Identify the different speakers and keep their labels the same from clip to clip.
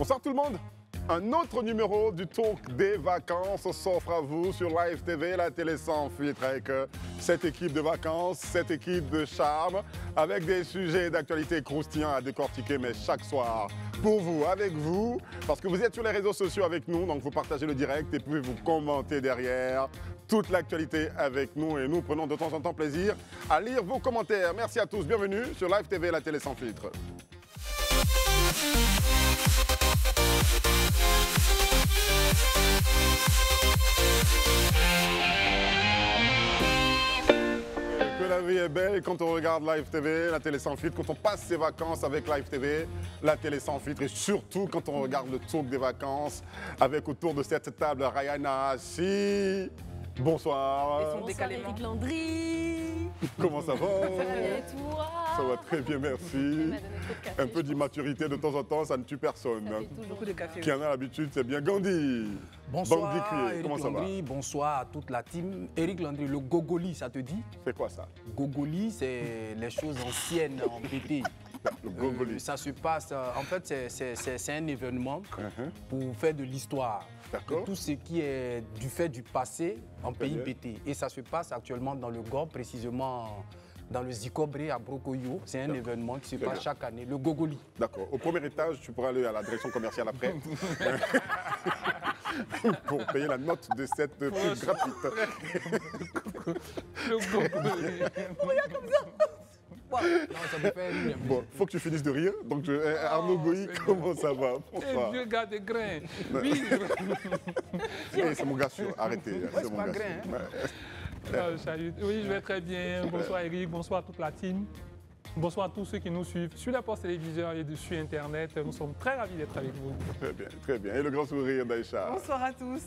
Speaker 1: Bonsoir tout le monde. Un autre numéro du Talk des vacances s'offre à vous sur Live TV, la télé sans filtre, avec cette équipe de vacances, cette équipe de charme, avec des sujets d'actualité croustillants à décortiquer, mais chaque soir pour vous, avec vous, parce que vous êtes sur les réseaux sociaux avec nous, donc vous partagez le direct et puis vous commentez derrière toute l'actualité avec nous et nous prenons de temps en temps plaisir à lire vos commentaires. Merci à tous, bienvenue sur Live TV, la télé sans filtre. La vie est belle quand on regarde Live TV, la télé sans filtre, quand on passe ses vacances avec Live TV, la télé sans filtre et surtout quand on regarde le Talk des vacances avec autour de cette table Rayana Si. Bonsoir.
Speaker 2: Et son décalément. Eric Landry.
Speaker 1: Comment ça va?
Speaker 2: Ça va bien et toi?
Speaker 1: Ça va très bien, merci. Un peu d'immaturité de temps en temps, ça ne tue personne.
Speaker 2: Ça fait beaucoup de café.
Speaker 1: Qui en a l'habitude, c'est bien Gandhi.
Speaker 3: Bonsoir Eric
Speaker 1: comment ça
Speaker 3: Landry, bonsoir à toute la team. Eric Landry, le gogoli, ça te dit?
Speaker 1: C'est quoi ça?
Speaker 3: Gogoli, c'est les choses anciennes en BT.
Speaker 1: Le gogoli.
Speaker 3: Ça se passe, en fait, c'est un événement pour faire de l'histoire.
Speaker 1: D'accord.
Speaker 3: Tout ce qui est du fait du passé en pays BT. Et ça se passe actuellement dans le Gord, précisément dans le Zikobré à Brokoyo. C'est un événement qui se passe chaque année, le Gogoli.
Speaker 1: D'accord. Au premier étage, tu pourras aller à la direction commerciale après pour payer la note de cette pub gratuite.
Speaker 3: Le Gogoli. Regarde comme ça. Non, ça me fait rire.
Speaker 1: Bon, faut que tu finisses de rire. Donc, Arnaud Goï, comment ça va?
Speaker 4: Bonsoir. Vieux gars de grain. Oui.
Speaker 1: C'est mon gars sûr, arrêtez.
Speaker 3: Ouais, c'est pas grain.
Speaker 4: Oui, je vais très bien. Bonsoir Eric, bonsoir toute la team. Bonsoir à tous ceux qui nous suivent sur les postes téléviseurs et sur Internet. Nous sommes très ravis d'être avec vous.
Speaker 1: Très bien, très bien. Et le grand sourire d'Aïcha.
Speaker 5: Bonsoir à tous.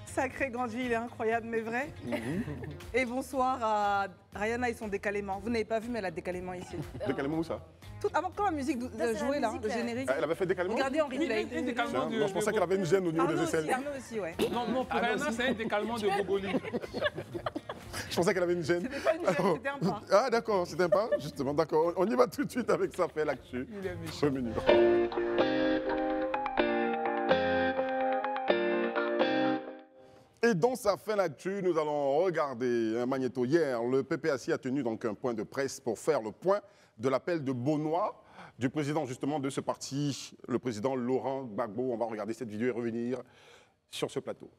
Speaker 5: Sacré Grandville, il est incroyable, mais vrai. Et bonsoir à Rayana et son décalément. Vous n'avez pas vu, mais elle a décalément ici.
Speaker 1: Décalément où ça?
Speaker 5: Tout avant quand la musique jouait là, le générique.
Speaker 1: Elle avait fait décalément?
Speaker 5: Regardez en replay.
Speaker 1: Non, je pensais qu'elle avait une gêne au niveau des aisselles.
Speaker 5: Arnaud aussi, ouais.
Speaker 4: Non, pour Rayana, c'est un décalement de Gogoli.
Speaker 1: Je pensais qu'elle avait une gêne.
Speaker 5: C'était pas une gêne, c'était un pas.
Speaker 1: Ah d'accord, c'était un pas, justement, d'accord. On y va tout de suite avec ça fait l'actu.
Speaker 4: Il est méchant.
Speaker 1: Premier numéro. Et dans sa fin l'actu, nous allons regarder un magnéto. Hier, le PPACI a tenu donc un point de presse pour faire le point de l'appel de Beaunois, du président justement de ce parti, le président Laurent Gbagbo. On va regarder cette vidéo et revenir sur ce plateau.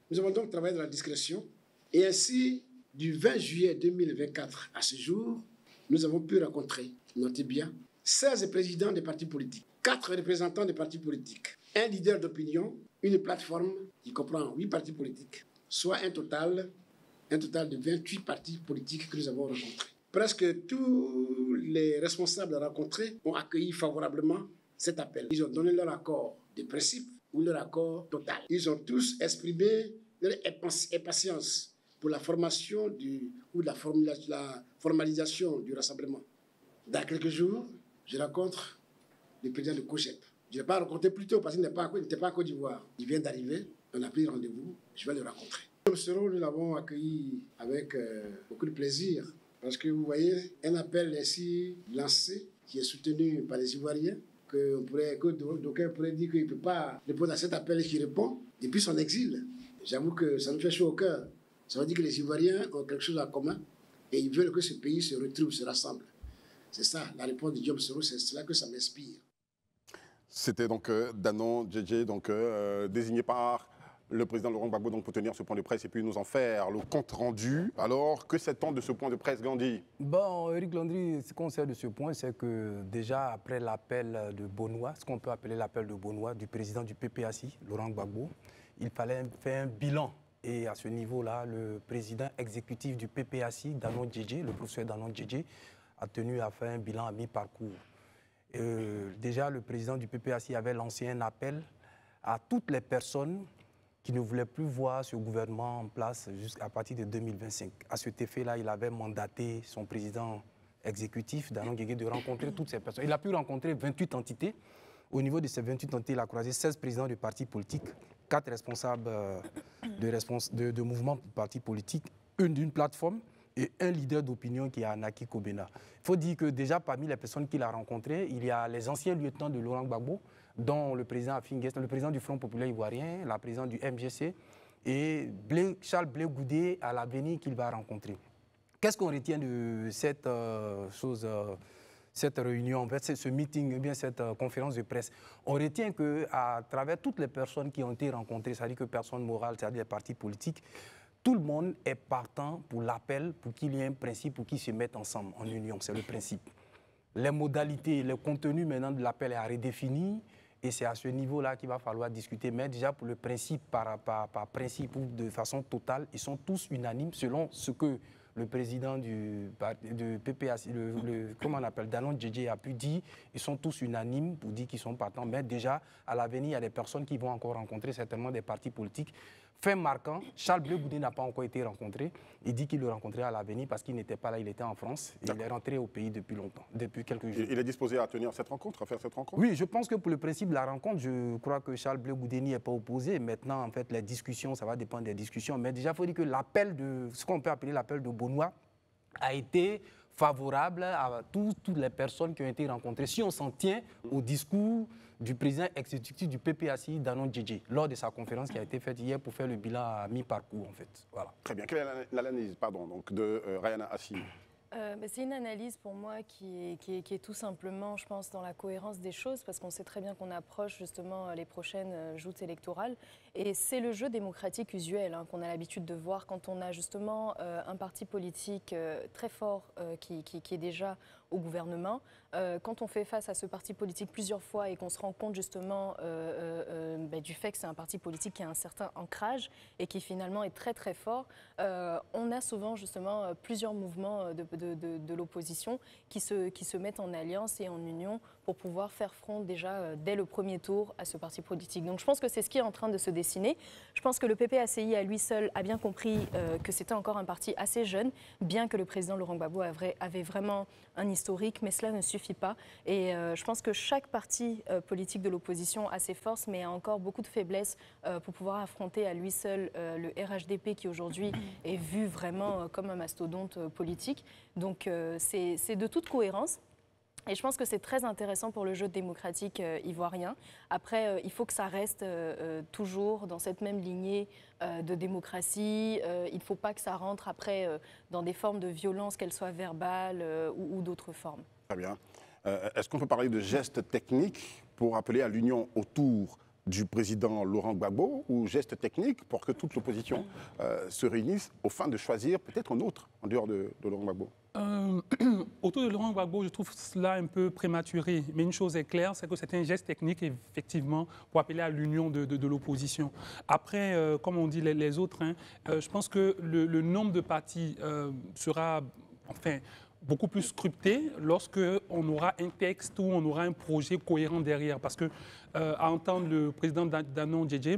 Speaker 6: Nous avons donc travaillé dans la discrétion et ainsi, du 20 juillet 2024 à ce jour, nous avons pu rencontrer, notez bien, 16 présidents des partis politiques, 4 représentants des partis politiques, un leader d'opinion, une plateforme qui comprend 8 partis politiques, soit un total de 28 partis politiques que nous avons rencontrés. Presque tous les responsables rencontrés ont accueilli favorablement cet appel. Ils ont donné leur accord de principe ou leur accord total. Ils ont tous exprimé leur impatience pour la formation ou la formalisation du rassemblement. Dans quelques jours, je rencontre le président de COGEP. Je ne l'ai pas rencontré plus tôt parce qu'il n'était pas en Côte d'Ivoire. Il vient d'arriver, on a pris rendez-vous, je vais le rencontrer. Nous l'avons accueilli avec beaucoup de plaisir parce que vous voyez, un appel ainsi lancé qui est soutenu par les Ivoiriens, que d'aucuns pourraient dire qu'il ne peut pas répondre à cet appel et qu'il répond depuis son exil. J'avoue que ça nous fait chaud au cœur. Ça veut dire que les Ivoiriens ont quelque chose en commun et ils veulent que ce pays se retrouve, se rassemble. C'est ça, la réponse de Diom Soro, c'est cela que ça m'inspire.
Speaker 1: C'était donc Danon Djedje, donc désigné par le président Laurent Gbagbo donc, pour tenir ce point de presse et puis nous en faire le compte rendu. Alors, que sait-on de ce point de presse, Gandhi?
Speaker 3: Bon, Eric Landry, ce qu'on sait de ce point, c'est que déjà après l'appel de Beaunois, ce qu'on peut appeler l'appel de Beaunois du président du PPACI, Laurent Gbagbo, il fallait faire un bilan. Et à ce niveau-là, le président exécutif du PPACI, Danon Djedje, le professeur Danon Djedje, a tenu à faire un bilan à mi-parcours. Déjà, le président du PPACI avait lancé un appel à toutes les personnes qui ne voulaient plus voir ce gouvernement en place jusqu'à partir de 2025. À cet effet-là, il avait mandaté son président exécutif, Danon Djedje, de rencontrer toutes ces personnes. Il a pu rencontrer 28 entités. Au niveau de ces 28 entités, il a croisé 16 présidents de partis politiques, 4 responsables de mouvements de partis politiques, d'une plateforme et un leader d'opinion qui est Anaki Kobena. Il faut dire que déjà parmi les personnes qu'il a rencontrées, il y a les anciens lieutenants de Laurent Gbagbo, dont le président Afin Guestan, le président du Front populaire ivoirien, la présidente du MGC et Charles Blé Goudé à l'avenir qu'il va rencontrer. Qu'est-ce qu'on retient de cette cette réunion, en fait, ce meeting, bien cette conférence de presse? On retient qu'à travers toutes les personnes qui ont été rencontrées, c'est-à-dire que personne morale, c'est-à-dire les partis politiques, tout le monde est partant pour l'appel, pour qu'il y ait un principe, pour qu'ils se mettent ensemble en union. C'est le principe. Les modalités, le contenu maintenant de l'appel est à redéfinir. Et c'est à ce niveau-là qu'il va falloir discuter. Mais déjà, pour le principe, par principe ou de façon totale, ils sont tous unanimes selon ce que le président du PPAC, comment on appelle, Danon Djedje a pu dire. Ils sont tous unanimes pour dire qu'ils sont partants. Mais déjà, à l'avenir, il y a des personnes qui vont encore rencontrer certainement des partis politiques. Fait marquant, Charles Blé Goudé n'a pas encore été rencontré. Il dit qu'il le rencontrait à l'avenir parce qu'il n'était pas là, il était en France. Il est rentré au pays depuis longtemps, depuis quelques jours.
Speaker 1: Il est disposé à tenir cette rencontre, à faire cette rencontre?
Speaker 3: Oui, je pense que pour le principe de la rencontre, je crois que Charles Blé Goudé n'y est pas opposé. Maintenant, en fait, les discussions, ça va dépendre des discussions. Mais déjà, il faut dire que l'appel de, ce qu'on peut appeler l'appel de Bonois a été favorable à toutes les personnes qui ont été rencontrées. Si on s'en tient au discours du président exécutif du PPAC, Danon Djedje, lors de sa conférence qui a été faite hier pour faire le bilan à mi-parcours, en fait. Voilà.
Speaker 1: Très bien. Quelle est l'analyse de Rayana Hassim?
Speaker 2: C'est une analyse pour moi qui est tout simplement, je pense, dans la cohérence des choses, parce qu'on sait très bien qu'on approche justement les prochaines joutes électorales. Et c'est le jeu démocratique usuel qu'on a l'habitude de voir quand on a justement un parti politique très fort qui est déjà au gouvernement. Quand on fait face à ce parti politique plusieurs fois et qu'on se rend compte justement du fait que c'est un parti politique qui a un certain ancrage et qui finalement est très très fort, on a souvent justement plusieurs mouvements de l'opposition qui se mettent en alliance et en union pour pouvoir faire front déjà dès le premier tour à ce parti politique. Donc je pense que c'est ce qui est en train de se dessiner. Je pense que le PPACI à lui seul a bien compris que c'était encore un parti assez jeune, bien que le président Laurent Gbagbo avait vraiment un historique, mais cela ne suffit pas. Et je pense que chaque parti politique de l'opposition a ses forces, mais a encore beaucoup de faiblesses pour pouvoir affronter à lui seul le RHDP qui aujourd'hui est vu vraiment comme un mastodonte politique. Donc c'est de toute cohérence. Et je pense que c'est très intéressant pour le jeu démocratique ivoirien. Après, il faut que ça reste toujours dans cette même lignée de démocratie. Il ne faut pas que ça rentre après dans des formes de violence, qu'elles soient verbales ou d'autres formes.
Speaker 1: Très bien. Est-ce qu'on peut parler de gestes techniques pour appeler à l'union autour du président Laurent Gbagbo, ou gestes techniques pour que toute l'opposition se réunisse au fin de choisir peut-être un autre en dehors de Laurent Gbagbo?
Speaker 4: Autour de Laurent Gbagbo, je trouve cela un peu prématuré. Mais une chose est claire, c'est que c'est un geste technique, effectivement, pour appeler à l'union de l'opposition. Après, comme on dit les autres, je pense que le nombre de partis sera, enfin, beaucoup plus scruté lorsqu'on aura un texte ou on aura un projet cohérent derrière. Parce que, à entendre le président Danon Djedje,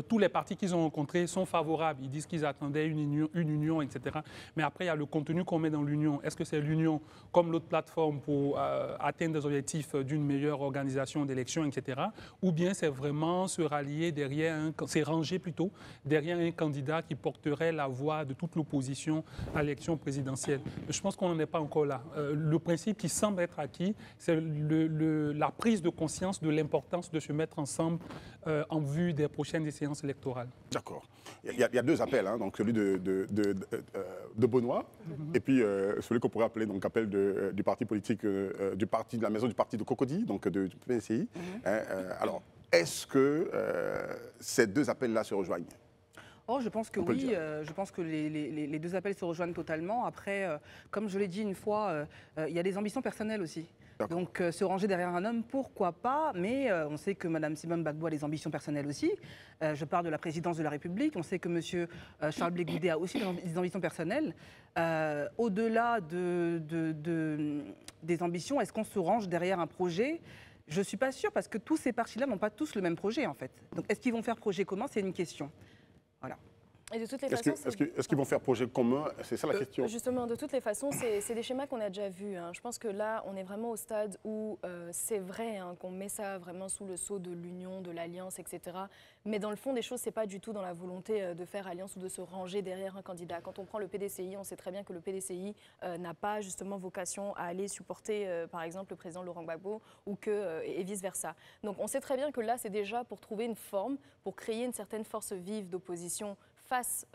Speaker 4: tous les partis qu'ils ont rencontrés sont favorables. Ils disent qu'ils attendaient une union, etc. Mais après, il y a le contenu qu'on met dans l'union. Est-ce que c'est l'union comme l'autre plateforme pour atteindre des objectifs d'une meilleure organisation d'élections, etc. Ou bien c'est vraiment se rallier derrière, c'est ranger plutôt derrière un candidat qui porterait la voix de toute l'opposition à l'élection présidentielle. Je pense qu'on n'en est pas encore là. Le principe qui semble être acquis, c'est la prise de conscience de l'importance de se mettre ensemble en vue des prochaines séances électorales. D'accord.
Speaker 1: Il y a deux appels, donc celui de Bonois et puis celui qu'on pourrait appeler donc appel du parti politique, de la maison du parti de Cocody, donc du PCI. Alors, est-ce que ces deux appels-là se rejoignent?
Speaker 5: Oh, je pense que oui, je pense que les deux appels se rejoignent totalement. Après, comme je l'ai dit une fois, il y a des ambitions personnelles aussi. Donc se ranger derrière un homme, pourquoi pas, mais on sait que Mme Simone Gbagbo a des ambitions personnelles aussi. Je parle de la présidence de la République, on sait que M. Charles Blé Goudé a aussi des ambitions personnelles. Au-delà des ambitions, est-ce qu'on se range derrière un projet ? Je ne suis pas sûre, parce que tous ces partis-là n'ont pas tous le même projet en fait. Donc est-ce qu'ils vont faire projet commun? C'est une question. Voilà.
Speaker 2: Et de toutes les façons,
Speaker 1: est-ce qu'ils vont faire projet commun? C'est ça la question.
Speaker 2: Justement, de toutes les façons, c'est des schémas qu'on a déjà vus. Hein. Je pense que là, on est vraiment au stade où c'est vrai hein, qu'on met ça vraiment sous le sceau de l'union, de l'alliance, etc. Mais dans le fond des choses, c'est pas du tout dans la volonté de faire alliance ou de se ranger derrière un candidat. Quand on prend le PDCI, on sait très bien que le PDCI n'a pas justement vocation à aller supporter, par exemple, le président Laurent Gbagbo et vice-versa. Donc on sait très bien que là, c'est déjà pour trouver une forme, pour créer une certaine force vive d'opposition face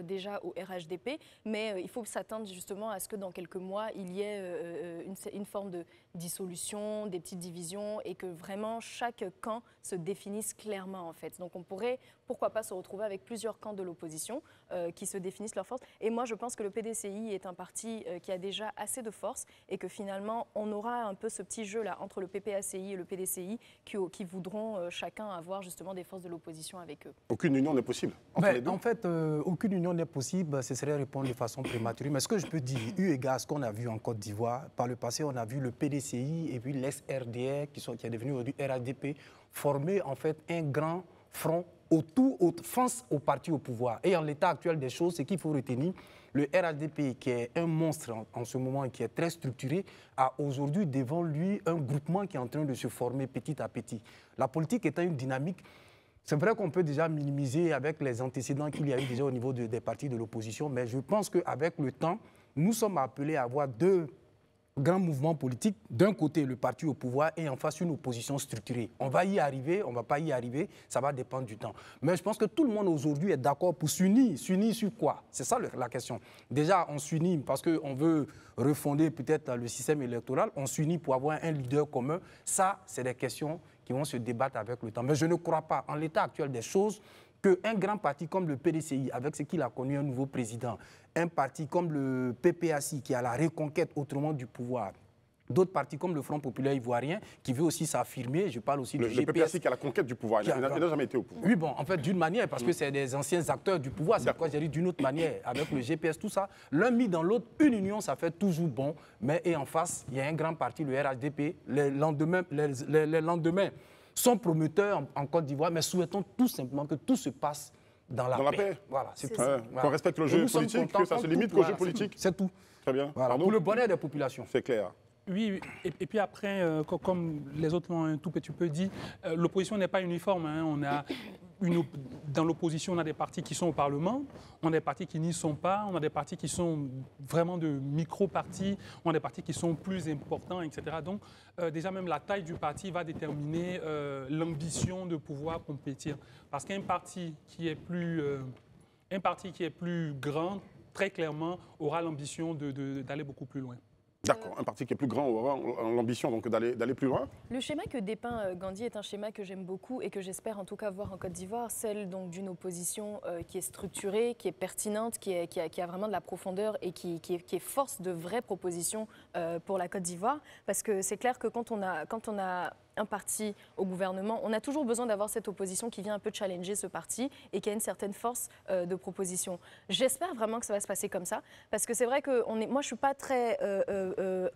Speaker 2: déjà au RHDP, mais il faut s'attendre justement à ce que dans quelques mois, il y ait une forme de dissolution, des petites divisions et que vraiment chaque camp se définisse clairement en fait. Donc on pourrait, pourquoi pas, se retrouver avec plusieurs camps de l'opposition qui se définissent leurs forces. Et moi, je pense que le PDCI est un parti qui a déjà assez de force et que finalement, on aura un peu ce petit jeu-là entre le PPACI et le PDCI qui voudront chacun avoir justement des forces de l'opposition avec eux.
Speaker 1: Aucune union n'est possible entre les deux.
Speaker 3: En fait, aucune union n'est possible, ce serait répondre de façon prématurée. Mais ce que je peux dire, eu égard à ce qu'on a vu en Côte d'Ivoire, par le passé, on a vu le PDCI et puis l'ex-RDR, qui est devenu aujourd'hui RHDP, former en fait un grand front face au parti au pouvoir. Et en l'état actuel des choses, ce qu'il faut retenir, le RHDP, qui est un monstre en ce moment et qui est très structuré, a aujourd'hui devant lui un groupement qui est en train de se former petit à petit. La politique étant une dynamique, c'est vrai qu'on peut déjà minimiser avec les antécédents qu'il y a eu déjà au niveau des partis de l'opposition, mais je pense qu'avec le temps, nous sommes appelés à avoir deux grands mouvements politiques. D'un côté, le parti au pouvoir et en face, une opposition structurée. On va y arriver, on ne va pas y arriver, ça va dépendre du temps. Mais je pense que tout le monde aujourd'hui est d'accord pour s'unir. S'unir sur quoi? C'est ça la question. Déjà, on s'unit parce qu'on veut refonder peut-être le système électoral. On s'unit pour avoir un leader commun. Ça, c'est des questions qui vont se débattre avec le temps. Mais je ne crois pas, en l'état actuel des choses, qu'un grand parti comme le PDCI, avec ce qu'il a connu un nouveau président, un parti comme le PPACI, qui a la reconquête autrement du pouvoir, d'autres partis comme le Front populaire ivoirien, qui veut aussi s'affirmer, je parle aussi du GPS.
Speaker 1: Le PPACI qui a la conquête du pouvoir, il n'a jamais été au pouvoir.
Speaker 3: Oui, bon, en fait, d'une manière, parce que c'est des anciens acteurs du pouvoir, c'est pourquoi j'ai dit d'une autre manière, avec le GPS, tout ça, l'un mis dans l'autre, une union, ça fait toujours bon, mais et en face, il y a un grand parti, le RHDP, les lendemains sont promoteurs en Côte d'Ivoire, mais souhaitons tout simplement que tout se passe dans la paix. Voilà, c'est tout.
Speaker 1: Qu'on respecte le jeu politique, que ça se limite au jeu politique.
Speaker 3: C'est tout.
Speaker 1: Très bien.
Speaker 3: Voilà, pour le bonheur des populations.
Speaker 1: C'est clair.
Speaker 4: Oui, et puis après, comme les autres l'ont un tout petit peu dit, l'opposition n'est pas uniforme. Hein. Dans l'opposition, on a des partis qui sont au Parlement, on a des partis qui n'y sont pas, on a des partis qui sont vraiment de micro-partis, on a des partis qui sont plus importants, etc. Donc, déjà même la taille du parti va déterminer l'ambition de pouvoir compétir. Parce qu'un parti qui est plus grand, très clairement, aura l'ambition d'aller beaucoup plus loin.
Speaker 1: D'accord, un parti qui est plus grand aura l'ambition donc d'aller plus loin.
Speaker 2: Le schéma que dépeint Gandhi est un schéma que j'aime beaucoup et que j'espère en tout cas voir en Côte d'Ivoire, celle donc d'une opposition qui est structurée, qui est pertinente, qui a vraiment de la profondeur et qui est force de vraies propositions pour la Côte d'Ivoire. Parce que c'est clair que quand on a un parti au gouvernement, on a toujours besoin d'avoir cette opposition qui vient un peu challenger ce parti et qui a une certaine force de proposition. J'espère vraiment que ça va se passer comme ça, parce que c'est vrai que moi je ne suis pas très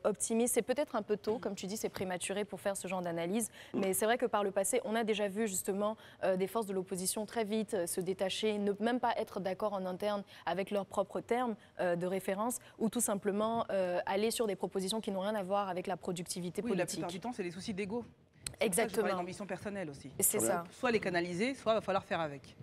Speaker 2: optimiste, c'est peut-être un peu tôt, comme tu dis, c'est prématuré pour faire ce genre d'analyse, mais c'est vrai que par le passé, on a déjà vu justement des forces de l'opposition très vite se détacher, ne même pas être d'accord en interne avec leurs propres termes de référence, ou tout simplement aller sur des propositions qui n'ont rien à voir avec la productivité politique.
Speaker 5: La plupart du temps, c'est des soucis d'ego.
Speaker 2: Exactement.
Speaker 5: C'est l'ambition personnelle aussi.
Speaker 2: C'est ça.
Speaker 5: Soit les canaliser, soit il va falloir faire avec.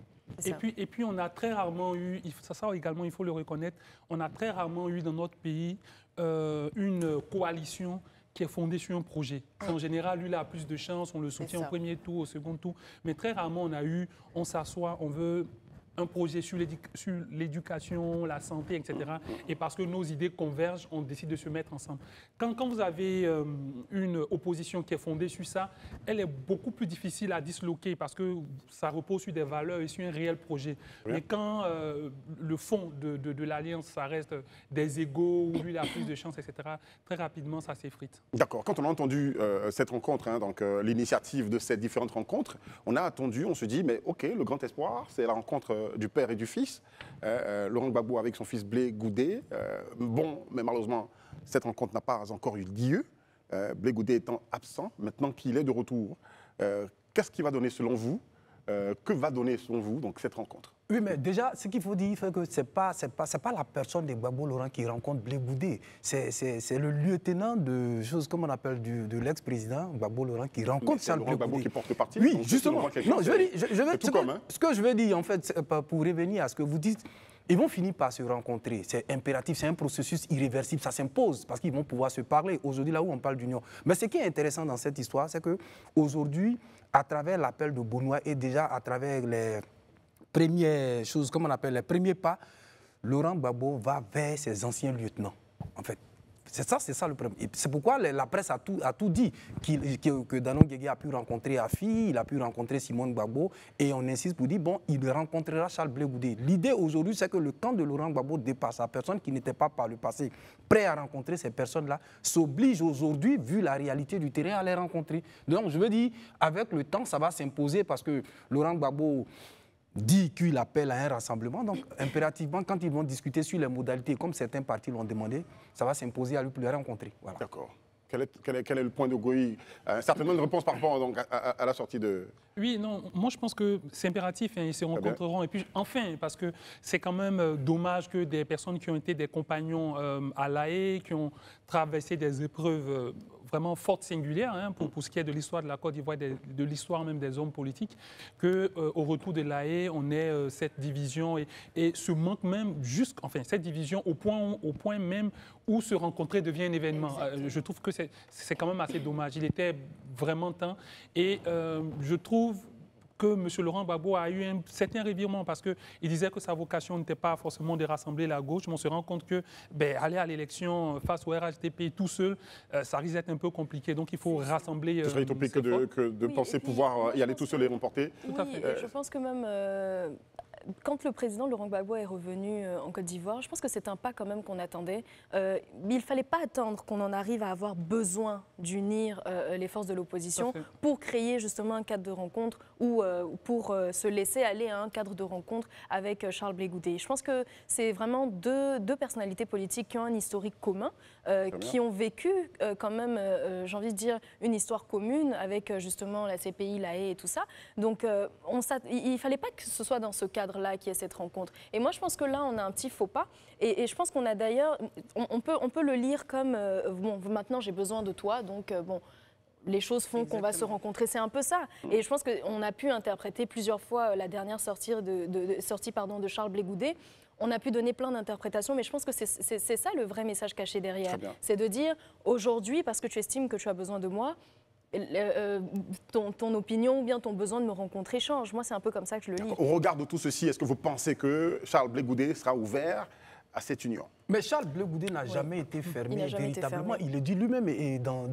Speaker 4: Et puis, on a très rarement eu, ça également, il faut le reconnaître, on a très rarement eu dans notre pays une coalition qui est fondée sur un projet. En général, lui, il a plus de chance, on le soutient au premier tour, au second tour. Mais très rarement, on s'assoit, on veut un projet sur l'éducation, la santé, etc. Et parce que nos idées convergent, on décide de se mettre ensemble. Quand vous avez une opposition qui est fondée sur ça, elle est beaucoup plus difficile à disloquer parce que ça repose sur des valeurs et sur un réel projet. Oui. Mais quand le fond de l'alliance, ça reste des égos, où lui, il a plus de chance, etc., très rapidement, ça s'effrite. D'accord.
Speaker 1: Quand on a entendu cette rencontre, donc l'initiative de ces différentes rencontres, on a attendu, on se dit, mais OK, le grand espoir, c'est la rencontre du père et du fils, Laurent Gbagbo avec son fils Blé Goudé. Bon, mais malheureusement, cette rencontre n'a pas encore eu lieu, Blé Goudé étant absent. Maintenant qu'il est de retour, qu'est-ce qui va donner selon vous, que va donner selon vous donc, cette rencontre?
Speaker 3: Oui, mais déjà, ce qu'il faut dire, c'est que ce n'est pas la personne de Gbagbo Laurent qui rencontre Blé Goudé. C'est le lieutenant de choses, comme on appelle, de l'ex-président Gbagbo Laurent qui rencontre Charles Blé Goudé.
Speaker 1: Qui porte le parti.
Speaker 3: Oui, justement. Non, ce que je veux dire, en fait, pour revenir à ce que vous dites, ils vont finir par se rencontrer. C'est impératif, c'est un processus irréversible, ça s'impose parce qu'ils vont pouvoir se parler. Aujourd'hui, là où on parle d'union. Mais ce qui est intéressant dans cette histoire, c'est qu'aujourd'hui, à travers l'appel de Benoît et déjà à travers les premières choses, comme on appelle les premiers pas, Laurent Gbagbo va vers ses anciens lieutenants, en fait. C'est ça le problème. C'est pourquoi la presse a tout dit, que Danon Guégué a pu rencontrer Afi, il a pu rencontrer Simone Gbagbo, et on insiste pour dire, bon, il rencontrera Charles Blé Goudé. L'idée aujourd'hui, c'est que le camp de Laurent Gbagbo dépasse. La personne qui n'était pas par le passé prêt à rencontrer ces personnes-là s'oblige aujourd'hui, vu la réalité du terrain, à les rencontrer. Donc, je veux dire, avec le temps, ça va s'imposer parce que Laurent Gbagbo dit qu'il appelle à un rassemblement. Donc, impérativement, quand ils vont discuter sur les modalités, comme certains partis l'ont demandé, ça va s'imposer à lui pour les rencontrer. Voilà.
Speaker 1: D'accord. Quel est le point de Goï? Certainement une réponse par rapport donc, à la sortie de...
Speaker 4: Oui, non, moi je pense que c'est impératif, hein, ils se rencontreront. Et puis, enfin, parce que c'est quand même dommage que des personnes qui ont été des compagnons à La Haye, qui ont traversé des épreuves vraiment fortes, singulières, hein, pour ce qui est de l'histoire de la Côte d'Ivoire, de l'histoire même des hommes politiques, qu'au retour de La Haye, on ait cette division et ce manque même, enfin, cette division au point même où se rencontrer devient un événement. Je trouve que c'est quand même assez dommage. Il était vraiment temps et je trouve que M. Laurent Gbagbo a eu un certain revirement parce qu'il disait que sa vocation n'était pas forcément de rassembler la gauche, mais on se rend compte que aller à l'élection face au RHDP tout seul, ça risque d'être un peu compliqué. Donc il faut rassembler.
Speaker 1: Ce serait utopique que de penser pouvoir y aller tout seul et remporter.
Speaker 2: Tout à fait. Je pense que même... quand le président Laurent Gbagbo est revenu en Côte d'Ivoire, je pense que c'est un pas quand même qu'on attendait. Il ne fallait pas attendre qu'on en arrive à avoir besoin d'unir les forces de l'opposition pour créer justement un cadre de rencontre ou pour se laisser aller à un cadre de rencontre avec Charles Blé Goudé. Je pense que c'est vraiment deux personnalités politiques qui ont un historique commun, qui ont vécu quand même, j'ai envie de dire, une histoire commune avec justement la CPI, la Haye et tout ça. Donc il ne fallait pas que ce soit dans ce cadre-là qui est cette rencontre. Et moi, je pense que là, on a un petit faux pas. Et je pense qu'on a d'ailleurs, on peut le lire comme, bon, maintenant j'ai besoin de toi, donc bon, les choses font qu'on va se rencontrer, c'est un peu ça. Et je pense qu'on a pu interpréter plusieurs fois la dernière sortie de Charles Blé Goudé. On a pu donner plein d'interprétations, mais je pense que c'est ça le vrai message caché derrière. C'est de dire, aujourd'hui, parce que tu estimes que tu as besoin de moi, ton opinion ou bien ton besoin de me rencontrer change. Moi, c'est un peu comme ça que je le lis.
Speaker 1: Au regard de tout ceci, est-ce que vous pensez que Charles Blé Goudé sera ouvert à cette union?
Speaker 3: Mais Charles Blé Goudé n'a jamais été fermé véritablement. Il le dit lui-même et dans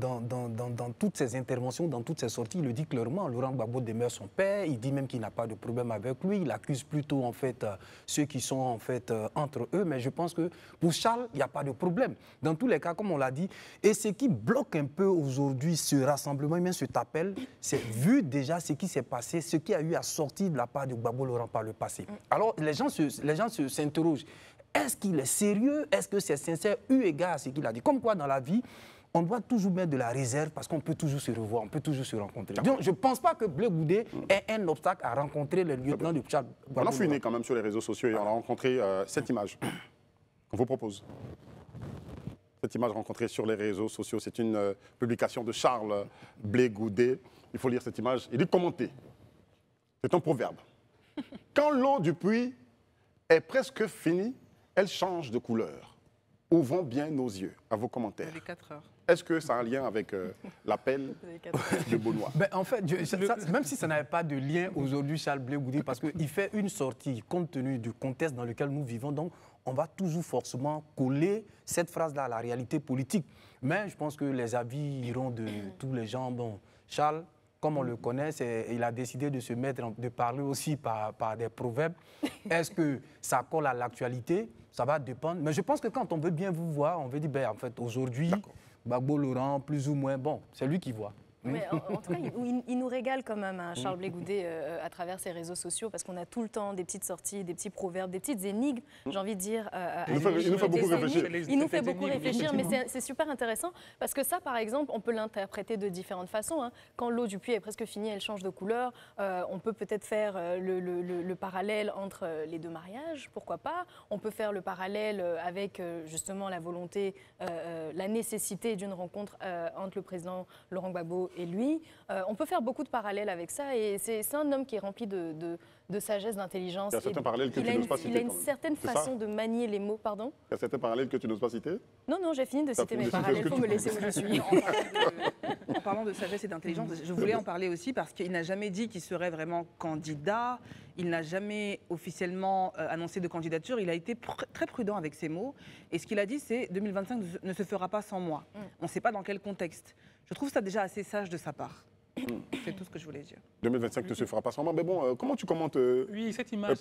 Speaker 3: toutes ses interventions, dans toutes ses sorties, il le dit clairement. Laurent Gbagbo demeure son père. Il dit même qu'il n'a pas de problème avec lui. Il accuse plutôt en fait ceux qui sont en fait entre eux. Mais je pense que pour Charles, il n'y a pas de problème. Dans tous les cas, comme on l'a dit, et ce qui bloque un peu aujourd'hui ce rassemblement, même cet appel, c'est vu déjà ce qui s'est passé, ce qui a eu à sortir de la part de Gbagbo Laurent par le passé. Alors les gens s'interrogent. Est-ce qu'il est sérieux? Est-ce que c'est sincère eu égard à ce qu'il a dit? Comme quoi, dans la vie, on doit toujours mettre de la réserve parce qu'on peut toujours se revoir, on peut toujours se rencontrer. Donc, je ne pense pas que Blé Goudé ait un obstacle à rencontrer le lieutenant de Charles.
Speaker 1: On a fouiné quand même sur les réseaux sociaux et on a rencontré cette image qu'on vous propose. Cette image rencontrée sur les réseaux sociaux, c'est une publication de Charles Blé Goudé. Il faut lire cette image et lui commenter. C'est un proverbe. Quand l'eau du puits est presque finie, elle change de couleur. Ouvrons bien nos yeux à vos commentaires.
Speaker 5: Les 4 heures.
Speaker 1: Est-ce que ça a un lien avec l'appel de Benoît?
Speaker 3: Ben, en fait, même si ça n'avait pas de lien aujourd'hui, Charles Blé Goudé, parce qu'il fait une sortie compte tenu du contexte dans lequel nous vivons, donc on va toujours forcément coller cette phrase-là à la réalité politique. Mais je pense que les avis iront de tous les gens. Bon, Charles, comme on le connaît, il a décidé de se mettre, de parler aussi par des proverbes. Est-ce que ça colle à l'actualité? Ça va dépendre. Mais je pense que quand on veut bien vous voir, on veut dire, ben, en fait, aujourd'hui, Gbagbo Laurent, plus ou moins, bon, c'est lui qui voit.
Speaker 2: Mais en tout cas, il nous régale quand même, hein, Charles Blé Goudet, à travers ses réseaux sociaux, parce qu'on a tout le temps des petites sorties, des petits proverbes, des petites énigmes, j'ai envie de dire.
Speaker 1: Il nous fait beaucoup réfléchir.
Speaker 2: Il nous fait beaucoup réfléchir, mais c'est super intéressant, parce que ça, par exemple, on peut l'interpréter de différentes façons. Hein. Quand l'eau du puits est presque finie, elle change de couleur. On peut peut-être faire le parallèle entre les deux mariages, pourquoi pas. On peut faire le parallèle avec justement la volonté, la nécessité d'une rencontre entre le président Laurent Gbagbo et lui. On peut faire beaucoup de parallèles avec ça, et c'est un homme qui est rempli de sagesse, d'intelligence.
Speaker 1: Il y a certains parallèles que tu n'oses pas citer.
Speaker 2: Il a une certaine façon de manier les mots, pardon.
Speaker 1: Il y a certains parallèles que tu n'oses pas citer?
Speaker 2: Non, non, j'ai fini de citer mes parallèles, il faut me laisser où je suis.
Speaker 5: En parlant de sagesse et d'intelligence, je voulais en parler aussi parce qu'il n'a jamais dit qu'il serait vraiment candidat, il n'a jamais officiellement annoncé de candidature, il a été très prudent avec ses mots, et ce qu'il a dit c'est 2025 ne se fera pas sans moi. On ne sait pas dans quel contexte. Je trouve ça déjà assez sage de sa part. C'est tout ce que je voulais dire.
Speaker 1: 2025 ne se fera pas sans moi. Mais bon, comment tu commentes
Speaker 4: Oui, cette image.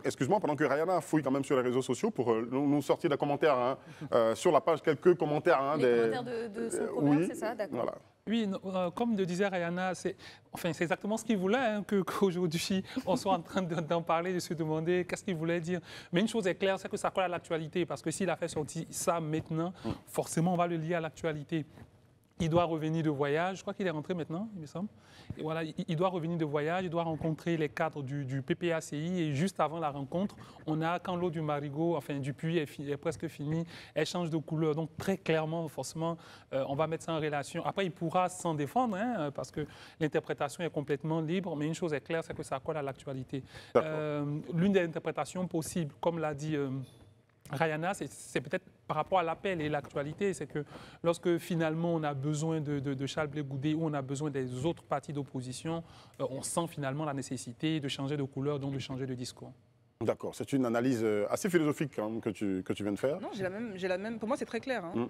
Speaker 1: Excuse-moi, pendant que Rihanna fouille quand même sur les réseaux sociaux pour nous sortir des commentaires, hein, sur la page, quelques commentaires. Hein,
Speaker 2: commentaires de son proverbe, oui, c'est ça, d'accord. Voilà.
Speaker 4: Oui, comme le disait Rihanna, c'est exactement ce qu'il voulait, hein, qu'aujourd'hui on soit en train d'en parler, de se demander qu'est-ce qu'il voulait dire. Mais une chose est claire, c'est que ça colle à l'actualité, parce que s'il a fait sortir ça maintenant, forcément on va le lier à l'actualité. Il doit revenir de voyage, je crois qu'il est rentré maintenant, il me semble. Et voilà, il doit revenir de voyage, il doit rencontrer les cadres du PPACI, et juste avant la rencontre, on a, quand l'eau du marigot, enfin du puits est presque finie, elle change de couleur. Donc très clairement, forcément, on va mettre ça en relation. Après, il pourra s'en défendre, hein, parce que l'interprétation est complètement libre, mais une chose est claire, c'est que ça colle à l'actualité. L'une des interprétations possibles, comme l'a dit Rihanna, c'est peut-être par rapport à l'appel et l'actualité, c'est que lorsque finalement on a besoin de Charles Blé Goudet ou on a besoin des autres partis d'opposition, on sent finalement la nécessité de changer de couleur, donc de changer de discours. D'accord, c'est une analyse assez philosophique quand même, que tu viens de faire.
Speaker 5: Non, j'ai la même. Pour moi, c'est très clair. Hein.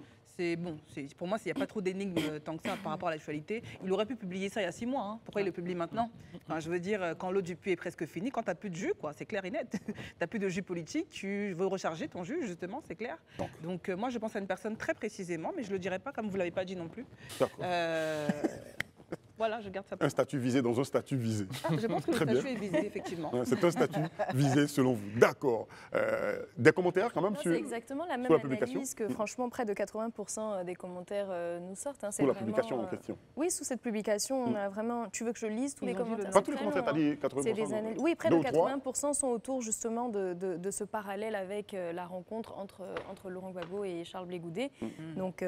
Speaker 5: Pour moi, il n'y a pas trop d'énigmes tant que ça par rapport à l'actualité. Il aurait pu publier ça il y a 6 mois. Hein. Pourquoi il le publie maintenant? Enfin, je veux dire, quand l'eau du puits est presque finie, quand tu n'as plus de jus, c'est clair et net. Tu n'as plus de jus politique, tu veux recharger ton jus, justement, c'est clair. Donc moi, je pense à une personne très précisément, mais je ne le dirai pas comme vous ne l'avez pas dit non plus.
Speaker 1: D'accord.
Speaker 5: Voilà, je garde ça.
Speaker 1: Un statut visé dans un statut visé.
Speaker 5: Je pense que le statut est visé, effectivement.
Speaker 1: C'est un statut visé selon vous. D'accord. Des commentaires quand même sur
Speaker 2: C'est exactement la même analyse que franchement près de 80% des commentaires nous sortent. Hein.
Speaker 1: Sous la publication en question.
Speaker 2: Oui, sous cette publication, on a vraiment... Tu veux que je lise tous les commentaires?
Speaker 1: Pas tous les commentaires, tu as dit 80%.
Speaker 2: Oui, près de 80% sont autour justement de ce parallèle avec la rencontre entre Laurent Gbagbo et Charles Blé Goudet. Donc,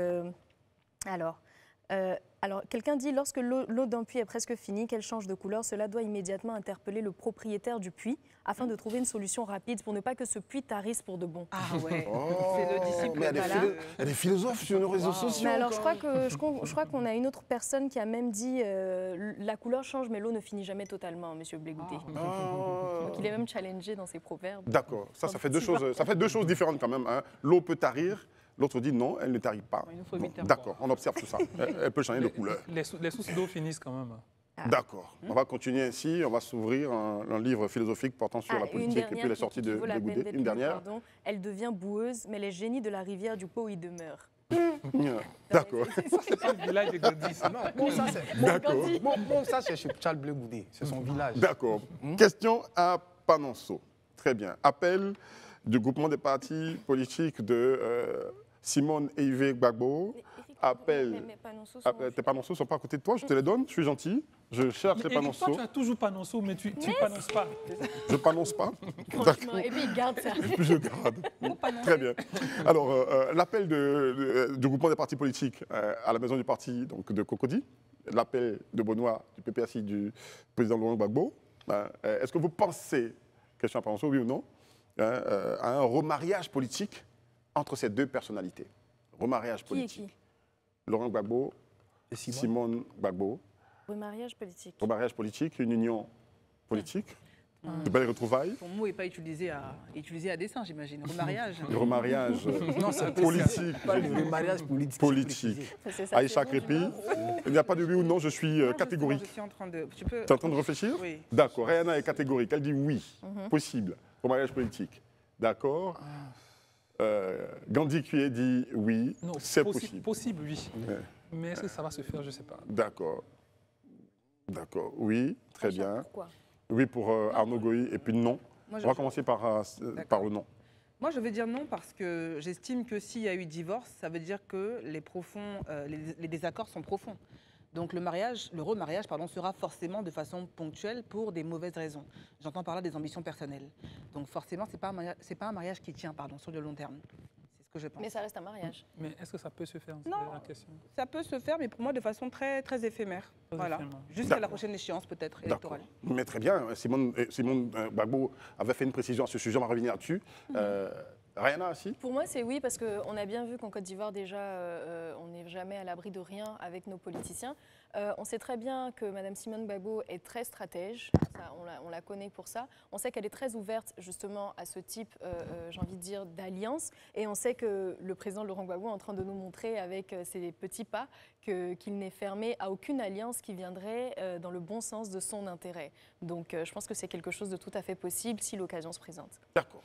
Speaker 2: alors, quelqu'un dit, lorsque l'eau d'un puits est presque finie, qu'elle change de couleur, cela doit immédiatement interpeller le propriétaire du puits afin de trouver une solution rapide pour ne pas que ce puits tarisse pour de bon.
Speaker 5: Ah ouais, c'est le disciple.
Speaker 1: Mais il y a des philosophes sur nos réseaux sociaux.
Speaker 2: Mais alors, je crois qu'on a une autre personne qui a même dit la couleur change, mais l'eau ne finit jamais totalement, Monsieur Blé Goudet. Donc il est même challengé dans ses proverbes.
Speaker 1: D'accord, ça fait deux choses différentes quand même. Hein. L'eau peut tarir. L'autre dit non, elle ne tarit pas. D'accord, on observe tout ça. Elle peut changer de couleur.
Speaker 4: Les sources d'eau finissent quand même.
Speaker 1: D'accord. On va continuer ainsi. On va s'ouvrir un livre philosophique portant sur la politique et puis les sorties de Goudet. Une dernière.
Speaker 2: Elle devient boueuse, mais les génies de la rivière du Pau y demeurent.
Speaker 1: D'accord.
Speaker 4: C'est pas le village de Gandhi, ça.
Speaker 3: Bon, ça c'est.
Speaker 1: D'accord.
Speaker 3: Bon, ça c'est chez Charles Blé Goudet. C'est son village.
Speaker 1: D'accord. Question à Panonceau. Très bien. Appel du groupement des partis politiques de Simone et Yves Gbagbo. Appel. Tes Panonceaux ne sont pas à côté de toi, je te les donne, je suis gentil. Je cherche les Panonceaux.
Speaker 4: Toi, tu as toujours Panonceau, mais tu ne pannonces pas.
Speaker 1: Je ne pannonce pas.
Speaker 2: Et puis il garde ça.
Speaker 1: Et puis je garde. Très bien. Alors, l'appel du groupement des partis politiques à la maison du parti donc, de Cocody, l'appel de Benoît, du PPACI, du président Laurent Gbagbo. Est-ce que vous pensez, question à Panonceau, oui ou non, à un remariage politique entre ces deux personnalités? Remariage politique.
Speaker 2: Qui?
Speaker 1: Laurent Gbagbo et Simone Gbagbo.
Speaker 2: Remariage politique.
Speaker 1: Remariage politique, une union politique. De belles retrouvailles.
Speaker 5: Ton mot n'est pas utilisé à dessein, j'imagine. Remariage.
Speaker 1: Le remariage
Speaker 3: non, c'est
Speaker 1: politique.
Speaker 3: Pas le remariage politique.
Speaker 1: Politique. Aïcha Crépi, il n'y a pas de oui ou non, je suis catégorique.
Speaker 5: Je suis en train de... Tu
Speaker 1: es en train de réfléchir?
Speaker 5: Oui.
Speaker 1: D'accord. Rihanna est catégorique. Elle dit oui, possible. Remariage politique. D'accord. Gandhi Kué dit oui, c'est possible.
Speaker 4: Possible, oui. Ouais. Mais est-ce que ça va se faire? Je ne sais pas.
Speaker 1: D'accord. D'accord, oui, très
Speaker 2: Aïcha,
Speaker 1: bien.
Speaker 2: Pourquoi?
Speaker 1: Oui pour Arnaud Goï, et puis non.
Speaker 5: Moi,
Speaker 1: On va commencer par le non.
Speaker 5: Moi, je vais dire non parce que j'estime que s'il y a eu divorce, ça veut dire que les désaccords sont profonds. Donc le remariage sera forcément de façon ponctuelle pour des mauvaises raisons. J'entends par là des ambitions personnelles. Donc forcément, c'est pas un mariage qui tient sur le long terme. C'est ce que je pense.
Speaker 2: Mais ça reste un mariage.
Speaker 4: Mais est-ce que ça peut se faire?
Speaker 5: Non,
Speaker 4: la question.
Speaker 5: Ça peut se faire, mais pour moi de façon très, très éphémère.
Speaker 4: Très
Speaker 5: Voilà.
Speaker 4: éphémère.
Speaker 5: Jusqu'à la prochaine échéance peut-être électorale.
Speaker 1: Mais très bien, Simone Gbagbo avait fait une précision à ce sujet, on va revenir là-dessus. Rihanna, si?
Speaker 2: Pour moi, c'est oui, parce qu'on a bien vu qu'en Côte d'Ivoire, déjà, on n'est jamais à l'abri de rien avec nos politiciens. On sait très bien que Mme Simone Gbagbo est très stratège, ça, on la connaît pour ça. On sait qu'elle est très ouverte justement à ce type, j'ai envie de dire, d'alliance. Et on sait que le président Laurent Gbagbo est en train de nous montrer avec ses petits pas qu'il n'est fermé à aucune alliance qui viendrait dans le bon sens de son intérêt. Donc je pense que c'est quelque chose de tout à fait possible si l'occasion se présente.
Speaker 1: D'accord.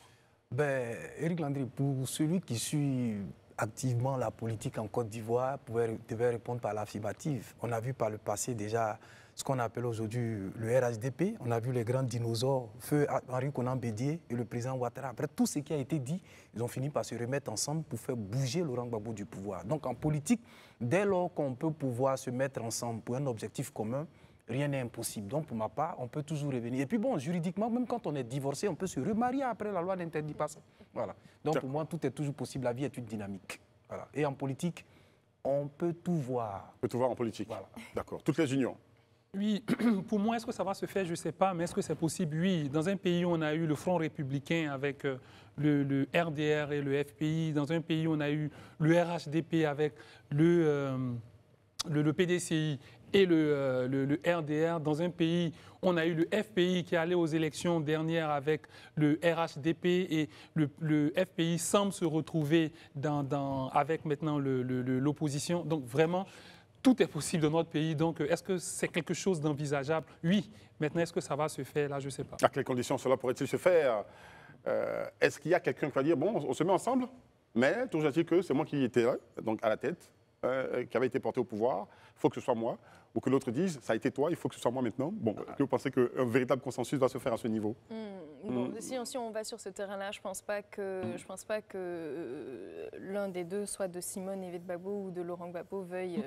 Speaker 3: Ben, Éric Landry, pour celui qui suit activement la politique en Côte d'Ivoire, devait répondre par l'affirmative. On a vu par le passé déjà ce qu'on appelle aujourd'hui le RHDP. On a vu les grands dinosaures, feu Henri Konan Bédié et le président Ouattara. Après tout ce qui a été dit, ils ont fini par se remettre ensemble pour faire bouger Laurent Gbagbo du pouvoir. Donc en politique, dès lors qu'on peut pouvoir se mettre ensemble pour un objectif commun, rien n'est impossible. Donc, pour ma part, on peut toujours revenir. Et puis, bon, juridiquement, même quand on est divorcé, on peut se remarier après. La loi n'interdit pas ça. Voilà. Donc, pour moi, tout est toujours possible. La vie est une dynamique. Voilà. Et en politique, on peut tout voir.
Speaker 1: On peut tout voir en politique.
Speaker 3: Voilà.
Speaker 1: D'accord. Toutes les unions.
Speaker 4: Oui, pour moi, est-ce que ça va se faire? Je ne sais pas, mais est-ce que c'est possible? Oui. Dans un pays où on a eu le Front républicain avec le RDR et le FPI, dans un pays où on a eu le RHDP avec le PDCI et le RDR, dans un pays, on a eu le FPI qui est allé aux élections dernières avec le RHDP et le FPI semble se retrouver avec maintenant l'opposition. Donc vraiment, tout est possible dans notre pays. Donc est-ce que c'est quelque chose d'envisageable? Oui. Maintenant, est-ce que ça va se faire? Là, je ne sais pas.
Speaker 1: À quelles conditions cela pourrait-il se faire? Est-ce qu'il y a quelqu'un qui va dire, bon, on se met ensemble, mais toujours est-il que c'est moi qui étais là, donc à la tête, qui avait été porté au pouvoir, il faut que ce soit moi, ou que l'autre dise, ça a été toi, il faut que ce soit moi maintenant. Bon, est-ce que vous pensez qu'un véritable consensus va se faire à ce niveau?
Speaker 2: Bon, si on va sur ce terrain-là, je ne pense pas que l'un des deux, soit de Simone et Gbagbo ou de Laurent Gbagbo, veuille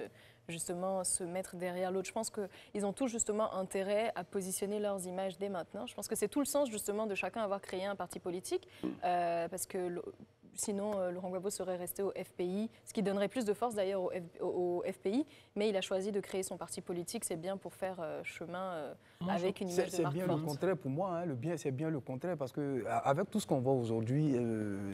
Speaker 2: justement se mettre derrière l'autre. Je pense qu'ils ont tous justement intérêt à positionner leurs images dès maintenant. Je pense que c'est tout le sens justement de chacun avoir créé un parti politique, parce que sinon, Laurent Gbagbo serait resté au FPI, ce qui donnerait plus de force d'ailleurs au FPI, mais il a choisi de créer son parti politique, c'est bien pour faire chemin avec une image de marque forte.
Speaker 3: C'est bien le contraire pour moi, hein. Le bien, c'est bien le contraire, parce qu'avec tout ce qu'on voit aujourd'hui,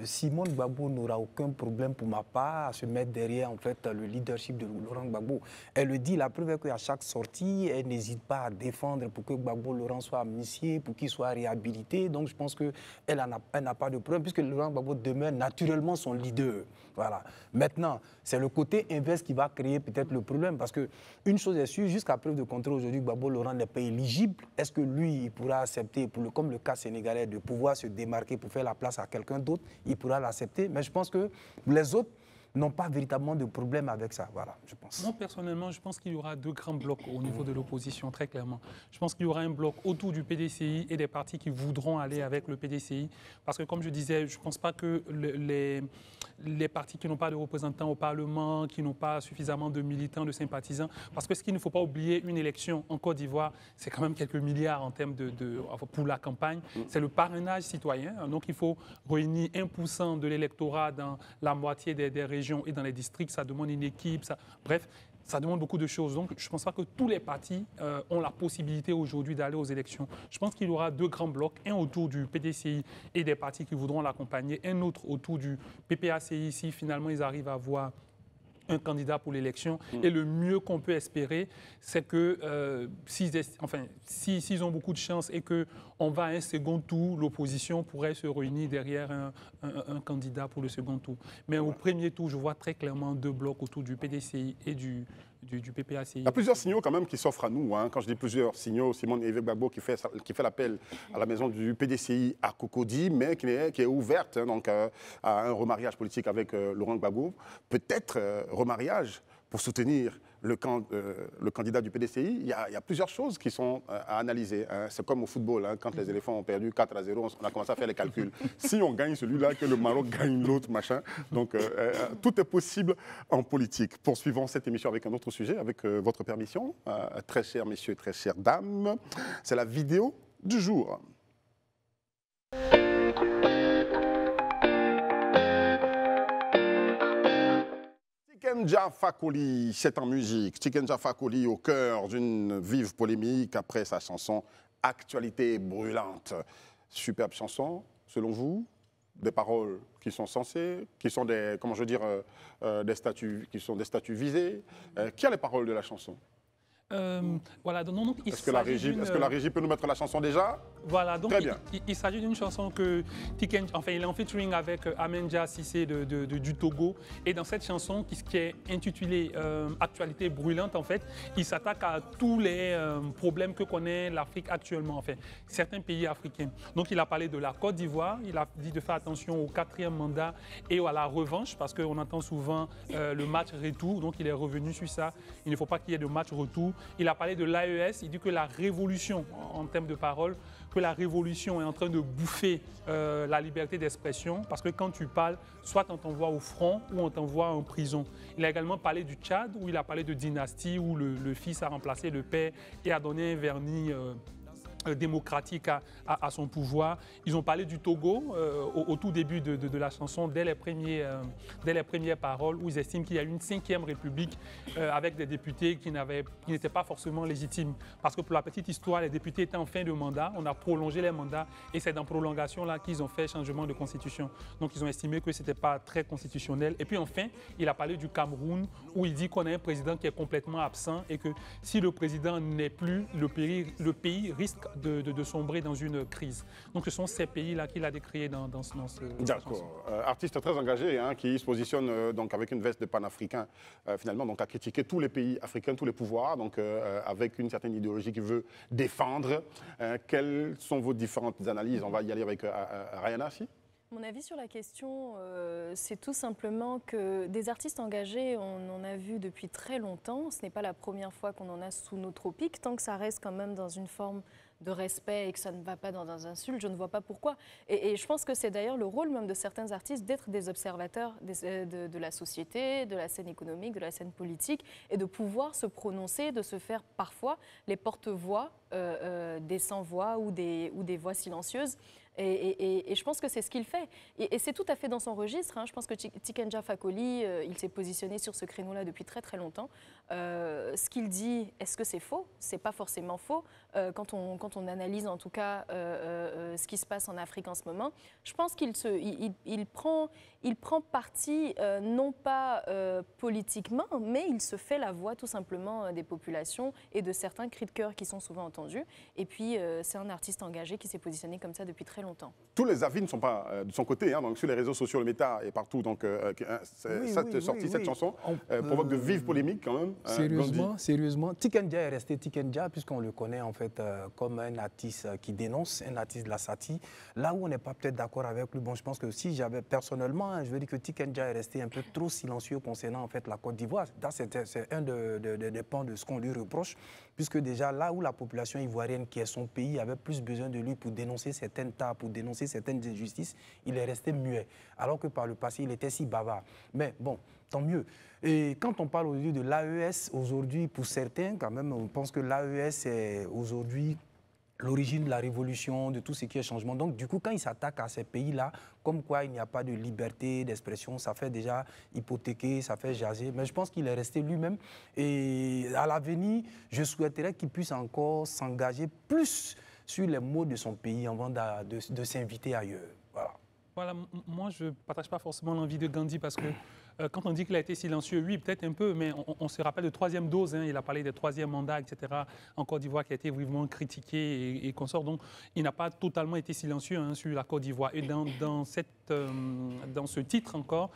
Speaker 3: Simone Gbagbo n'aura aucun problème pour ma part à se mettre derrière en fait, le leadership de Laurent Gbagbo. Elle le dit, la preuve est qu'à chaque sortie, elle n'hésite pas à défendre pour que Gbagbo Laurent soit amnistié, pour qu'il soit réhabilité. Donc je pense qu'elle n'a pas de problème, puisque Laurent Gbagbo demeure naturellement son leader. Voilà. Maintenant, c'est le côté inverse qui va créer peut-être le problème, parce qu'une chose est sûre, jusqu'à preuve de contraire, aujourd'hui, Gbagbo Laurent n'est pas éligible. Est-ce que lui, il pourra accepter, comme le cas sénégalais, de pouvoir se démarquer pour faire la place à quelqu'un d'autre? Il pourra l'accepter, mais je pense que les autres n'ont pas véritablement de problème avec ça. Voilà, je pense.
Speaker 4: Moi, personnellement, je pense qu'il y aura deux grands blocs au niveau de l'opposition, très clairement. Je pense qu'il y aura un bloc autour du PDCI et des partis qui voudront aller avec le PDCI. Parce que, comme je disais, je ne pense pas que les partis qui n'ont pas de représentants au Parlement, qui n'ont pas suffisamment de militants, de sympathisants, parce que ce qu'il ne faut pas oublier, une élection en Côte d'Ivoire, c'est quand même quelques milliards en termes pour la campagne. C'est le parrainage citoyen. Donc, il faut réunir 1% de l'électorat dans la moitié des régions et dans les districts, ça demande une équipe, bref, ça demande beaucoup de choses. Donc, je ne pense pas que tous les partis ont la possibilité aujourd'hui d'aller aux élections. Je pense qu'il y aura deux grands blocs, un autour du PDCI et des partis qui voudront l'accompagner, un autre autour du PPACI, si finalement ils arrivent à avoir un candidat pour l'élection. Et le mieux qu'on peut espérer, c'est que s'ils ont beaucoup de chance et qu'on va à un second tour, l'opposition pourrait se réunir derrière un candidat pour le second tour. Mais au premier tour, je vois très clairement deux blocs autour du PDCI et du PPACI.
Speaker 1: Il y a plusieurs signaux quand même qui s'offrent à nous. Hein. Quand je dis plusieurs signaux, Simone Gbagbo qui fait l'appel à la maison du PDCI à Cocody, mais qui est ouverte donc, à un remariage politique avec Laurent Gbagbo. Peut-être remariage pour soutenir le candidat du PDCI, il y a plusieurs choses qui sont à analyser. Hein. C'est comme au football, hein, quand les éléphants ont perdu 4-0, on a commencé à faire les calculs. Si on gagne celui-là, que le Maroc gagne l'autre, machin. Donc, tout est possible en politique. Poursuivons cette émission avec un autre sujet, avec votre permission, très chers messieurs, très chères dames. C'est la vidéo du jour. Tiken Fakoly, c'est en musique. Tiken Fakoly au cœur d'une vive polémique après sa chanson « Actualité brûlante ». Superbe chanson, selon vous, des paroles qui sont censées, qui sont des, comment je veux dire, des statuts, qui sont des statuts visés. Qui a les paroles de la chanson?
Speaker 4: Voilà,
Speaker 1: est-ce que la régie peut nous mettre la chanson déjà?
Speaker 4: Voilà, donc
Speaker 1: très bien.
Speaker 4: Il s'agit d'une chanson que Tiken, enfin, il est en featuring avec Amendia Cissé du Togo. Et dans cette chanson, qui est intitulée Actualité brûlante, en fait, il s'attaque à tous les problèmes que connaît l'Afrique actuellement, en fait, certains pays africains. Donc, il a parlé de la Côte d'Ivoire, il a dit de faire attention au 4e mandat et à la revanche, parce qu'on entend souvent le match retour, donc il est revenu sur ça. Il ne faut pas qu'il y ait de match retour. Il a parlé de l'AES, il dit que la révolution, en termes de parole, que la révolution est en train de bouffer la liberté d'expression, parce que quand tu parles, soit on t'envoie au front ou on t'envoie en prison. Il a également parlé du Tchad, où il a parlé de dynastie, où le fils a remplacé le père et a donné un vernis démocratique à son pouvoir. Ils ont parlé du Togo au tout début de la chanson, dès les premières paroles, où ils estiment qu'il y a une 5e république avec des députés qui n'étaient pas forcément légitimes. Parce que pour la petite histoire, les députés étaient en fin de mandat, on a prolongé les mandats et c'est dans prolongation là qu'ils ont fait changement de constitution. Donc ils ont estimé que ce n'était pas très constitutionnel. Et puis enfin, il a parlé du Cameroun, où il dit qu'on a un président qui est complètement absent et que si le président n'est plus, le pays risque de sombrer dans une crise. Donc ce sont ces pays-là qu'il a décriés dans ce...
Speaker 1: D'accord. Artiste très engagé, hein, qui se positionne donc avec une veste de panafricain, finalement, donc à critiquer tous les pays africains, tous les pouvoirs, donc avec une certaine idéologie qu'il veut défendre. Quelles sont vos différentes analyses? On va y aller avec Rayana, si.
Speaker 2: Mon avis sur la question, c'est tout simplement que des artistes engagés, on en a vu depuis très longtemps. Ce n'est pas la première fois qu'on en a sous nos tropiques. Tant que ça reste quand même dans une forme de respect et que ça ne va pas dans un insulte, je ne vois pas pourquoi. Et je pense que c'est d'ailleurs le rôle même de certains artistes d'être des observateurs de la société, de la scène économique, de la scène politique, et de pouvoir se prononcer, de se faire parfois les porte-voix des sans-voix ou des voix silencieuses. Et je pense que c'est ce qu'il fait. Et c'est tout à fait dans son registre. Hein. Je pense que Tiken Fakoly, il s'est positionné sur ce créneau-là depuis très très longtemps. Ce qu'il dit, est-ce que c'est faux? C'est pas forcément faux. Quand on analyse en tout cas ce qui se passe en Afrique en ce moment, je pense qu'il prend parti non pas politiquement, mais il se fait la voix tout simplement des populations et de certains cris de cœur qui sont souvent entendus. Et puis c'est un artiste engagé qui s'est positionné comme ça depuis très longtemps.
Speaker 1: Tous les avis ne sont pas de son côté, hein, donc sur les réseaux sociaux, le méta et partout. Donc cette chanson provoque de vives polémiques quand même.
Speaker 3: Sérieusement, Tiken Jah est resté Tiken Jah puisqu'on le connaît en fait comme un artiste qui dénonce, un artiste de la satire. Là où on n'est pas peut-être d'accord avec lui, bon, je pense que si j'avais personnellement, hein, je veux dire que Tiken Jah est resté un peu trop silencieux concernant en fait la Côte d'Ivoire. C'est un des pans de ce qu'on lui reproche, puisque déjà là où la population ivoirienne, qui est son pays, avait plus besoin de lui pour dénoncer certaines tares, pour dénoncer certaines injustices, il est resté muet. Alors que par le passé, il était si bavard. Mais bon, tant mieux. Et quand on parle aujourd'hui de l'AES, aujourd'hui, pour certains, quand même, on pense que l'AES est aujourd'hui l'origine de la révolution, de tout ce qui est changement. Donc, du coup, quand il s'attaque à ces pays-là, comme quoi il n'y a pas de liberté d'expression, ça fait déjà hypothéquer, ça fait jaser. Mais je pense qu'il est resté lui-même. Et à l'avenir, je souhaiterais qu'il puisse encore s'engager plus sur les mots de son pays avant de s'inviter ailleurs.
Speaker 4: Voilà, moi, je ne partage pas forcément l'envie de Gandhi parce que quand on dit qu'il a été silencieux, oui, peut-être un peu, mais on se rappelle de 3e dose, hein, il a parlé des 3e mandats, etc., en Côte d'Ivoire, qui a été vivement critiqué et consort. Donc, il n'a pas totalement été silencieux hein, sur la Côte d'Ivoire. Et dans ce titre encore,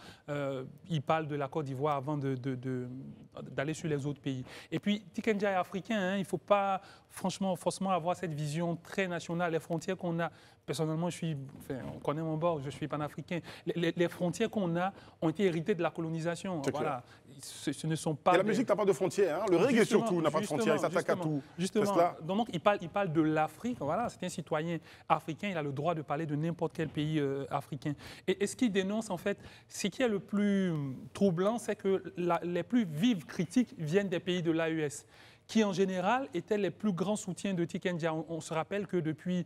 Speaker 4: il parle de la Côte d'Ivoire avant d'aller sur les autres pays. Et puis, Tiken Jah est africain, hein, il ne faut pas franchement, forcément avoir cette vision très nationale. Les frontières qu'on a, personnellement, on connaît mon bord, je suis panafricain. Les frontières qu'on a ont été héritées de la colonisation. Voilà. Ce ne sont pas.
Speaker 1: Et la musique n'a pas de frontières. Hein. Le reggae surtout n'a pas de frontières. Il s'attaque à tout.
Speaker 4: Justement. Donc il parle de l'Afrique. Voilà, c'est un citoyen africain. Il a le droit de parler de n'importe quel pays africain. Et ce qu'il dénonce en fait, ce qui est le plus troublant, c'est que les plus vives critiques viennent des pays de l'AES, qui en général étaient les plus grands soutiens de Tiken Jah. On se rappelle que depuis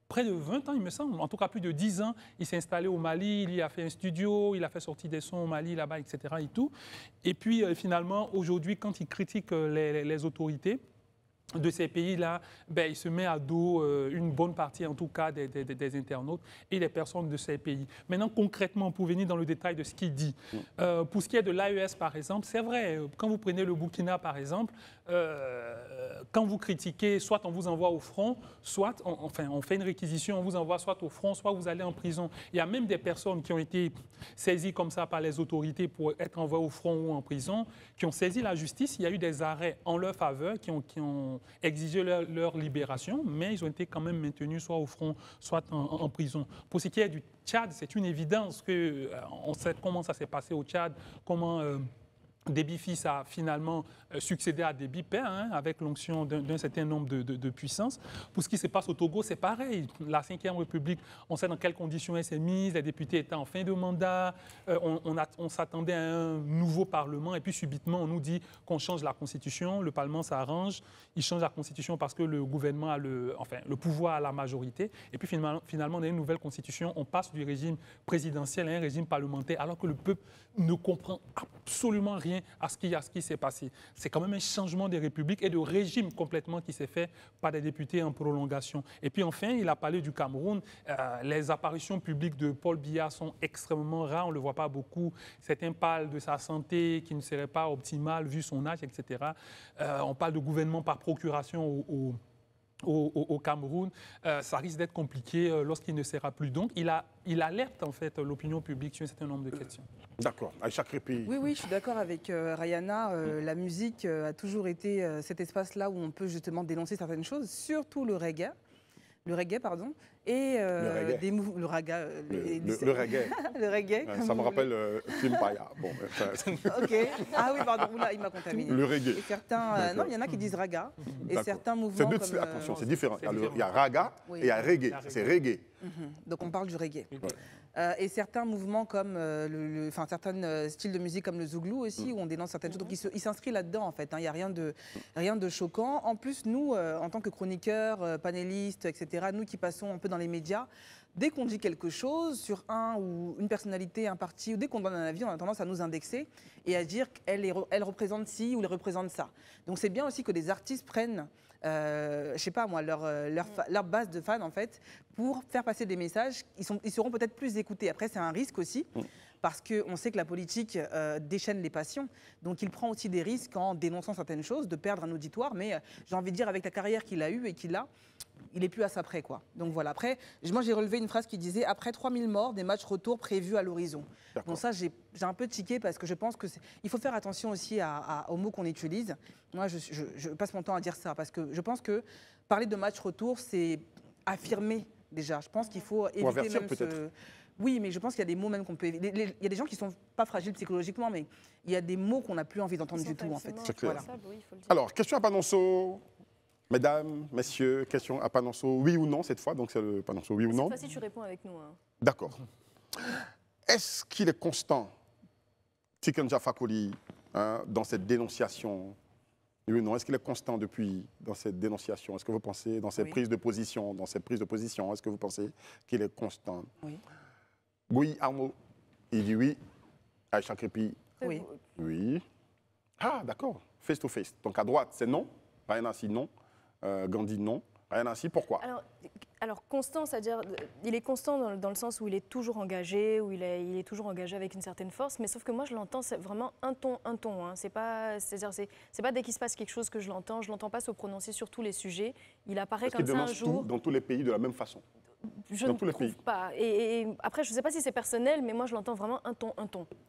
Speaker 4: près de 20 ans, il me semble, en tout cas plus de 10 ans, il s'est installé au Mali, il y a fait un studio, il a fait sortir des sons au Mali, là-bas, etc. Et tout. Et puis finalement, aujourd'hui, quand il critique les autorités de ces pays-là, il se met à dos une bonne partie, en tout cas, des internautes et des personnes de ces pays. Maintenant, concrètement, pour venir dans le détail de ce qu'il dit, pour ce qui est de l'AES, par exemple, c'est vrai, quand vous prenez le Burkina, par exemple, quand vous critiquez, soit on vous envoie au front, soit on fait une réquisition, on vous envoie soit au front, soit vous allez en prison. Il y a même des personnes qui ont été saisies comme ça par les autorités pour être envoyées au front ou en prison, qui ont saisi la justice. Il y a eu des arrêts en leur faveur qui ont exigé leur libération, mais ils ont été quand même maintenus soit au front, soit en prison. Pour ce qui est du Tchad, c'est une évidence qu'on sait comment ça s'est passé au Tchad, comment Déby Fils a finalement succédé à Déby Père, avec l'onction d'un certain nombre de puissances. Pour ce qui se passe au Togo, c'est pareil. La Ve République, on sait dans quelles conditions elle s'est mise, les députés étaient en fin de mandat, on s'attendait à un nouveau Parlement, et puis subitement, on nous dit qu'on change la Constitution, le Parlement s'arrange, il change la Constitution parce que le gouvernement a le pouvoir à la majorité, et puis finalement, on a une nouvelle Constitution, on passe du régime présidentiel à un régime parlementaire, alors que le peuple ne comprend absolument rien à ce qui s'est passé. C'est quand même un changement de république et de régime complètement qui s'est fait par des députés en prolongation. Et puis enfin, il a parlé du Cameroun. Les apparitions publiques de Paul Biya sont extrêmement rares, on ne le voit pas beaucoup. Certains parlent de sa santé qui ne serait pas optimale vu son âge, etc. On parle de gouvernement par procuration au Cameroun, ça risque d'être compliqué lorsqu'il ne sera plus. Donc, il alerte en fait l'opinion publique sur un certain nombre de questions.
Speaker 1: D'accord. Aïcha Crépy.
Speaker 5: Oui, je suis d'accord avec Rayana. La musique a toujours été cet espace-là où on peut justement dénoncer certaines choses, surtout le reggae. Le reggae, pardon. Et le raga.
Speaker 1: Le reggae.
Speaker 5: Le reggae.
Speaker 1: Ouais, ça me rappelle Tim Paya. Bon,
Speaker 5: OK. Ah oui, pardon. Oula, il m'a contaminé.
Speaker 1: Le reggae.
Speaker 5: Et certains, non, il y en a qui disent raga. Et certains mouvements comme...
Speaker 1: Attention, c'est différent. Il y a raga et il y a reggae. C'est reggae.
Speaker 5: Donc on parle du reggae. Et certains mouvements comme certains styles de musique comme le zouglou aussi, où on dénonce certaines choses. Donc il s'inscrit là-dedans en fait. Il n'y a rien de choquant. En plus, nous, en tant que chroniqueurs, panélistes, etc., nous qui passons un peu dans les médias, dès qu'on dit quelque chose sur un ou une personnalité, un parti, ou dès qu'on donne un avis, on a tendance à nous indexer et à dire qu'elle représente ci ou elle représente ça. Donc c'est bien aussi que des artistes prennent je sais pas moi, leur base de fans en fait, pour faire passer des messages. Ils seront peut-être plus écoutés. Après, c'est un risque aussi, parce qu'on sait que la politique déchaîne les passions. Donc, il prend aussi des risques en dénonçant certaines choses, de perdre un auditoire. Mais j'ai envie de dire, avec la carrière qu'il a eue et qu'il a, il est plus à ça près, quoi. Donc voilà. Après, moi, j'ai relevé une phrase qui disait « Après 3000 morts, des matchs retour prévus à l'horizon ». Donc ça, j'ai un peu tiqué parce que je pense qu'il faut faire attention aussi aux mots qu'on utilise. Moi, je passe mon temps à dire ça parce que je pense que parler de match retour, c'est affirmer déjà. Je pense qu'il faut éviter même ce... Oui, mais je pense qu'il y a des mots même qu'on peut éviter. Il y a des gens qui ne sont pas fragiles psychologiquement, mais il y a des mots qu'on n'a plus envie d'entendre du tout, en fait.
Speaker 1: C'est clair. Voilà. Alors, question à Panonceau. Mesdames, messieurs, question à Panonceau, oui ou non cette fois, donc c'est le Panonceau, oui ou non.
Speaker 2: Cette fois-ci, tu réponds avec nous.
Speaker 1: D'accord. Est-ce qu'il est constant, Tiken Jah Fakoly, dans cette dénonciation? Oui ou non? Est-ce qu'il est constant dans cette dénonciation? Est-ce que vous pensez, dans ses prises de position, est-ce que vous pensez qu'il est constant?
Speaker 5: Oui.
Speaker 1: Guy Arnaud, il dit oui. Aïcha Crépy,
Speaker 5: oui.
Speaker 1: Oui. Ah, d'accord. Face to face. Donc à droite, c'est non. Rien ainsi, non. Gandhi, non. Rien ainsi, pourquoi?
Speaker 2: Alors constant, c'est-à-dire, il est constant dans le sens où il est toujours engagé, où il est toujours engagé avec une certaine force, mais sauf que moi je l'entends, c'est vraiment un ton. Hein. C'est pas dès qu'il se passe quelque chose que je l'entends pas se prononcer sur tous les sujets. Il apparaît comme ça un jour.
Speaker 1: Dans tous les pays de la même façon.
Speaker 2: Je ne trouve pas. Et après, je ne sais pas si c'est personnel, mais moi, je l'entends vraiment un ton.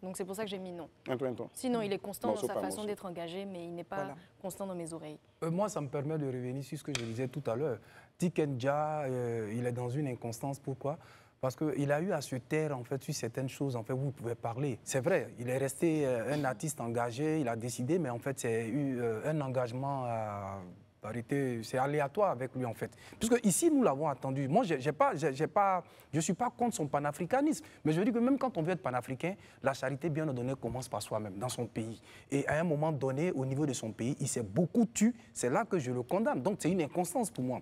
Speaker 2: Donc, c'est pour ça que j'ai mis non.
Speaker 1: Un ton.
Speaker 2: Sinon, il est constant dans sa façon d'être engagé, mais il n'est pas constant dans mes oreilles.
Speaker 3: Moi, ça me permet de revenir sur ce que je disais tout à l'heure. Tiken Jah, il est dans une inconstance. Pourquoi? Parce qu'il a eu à se taire en fait, sur certaines choses en fait, où vous pouvez parler. C'est vrai, il est resté un artiste engagé, il a décidé, mais en fait, c'est eu un engagement c'est aléatoire avec lui en fait. Puisque ici, nous l'avons attendu. Moi, je ne suis pas contre son panafricanisme, mais je dis que même quand on veut être panafricain, la charité bien ordonnée commence par soi-même, dans son pays. Et à un moment donné, au niveau de son pays, il s'est beaucoup tué. C'est là que je le condamne. Donc, c'est une inconstance pour moi.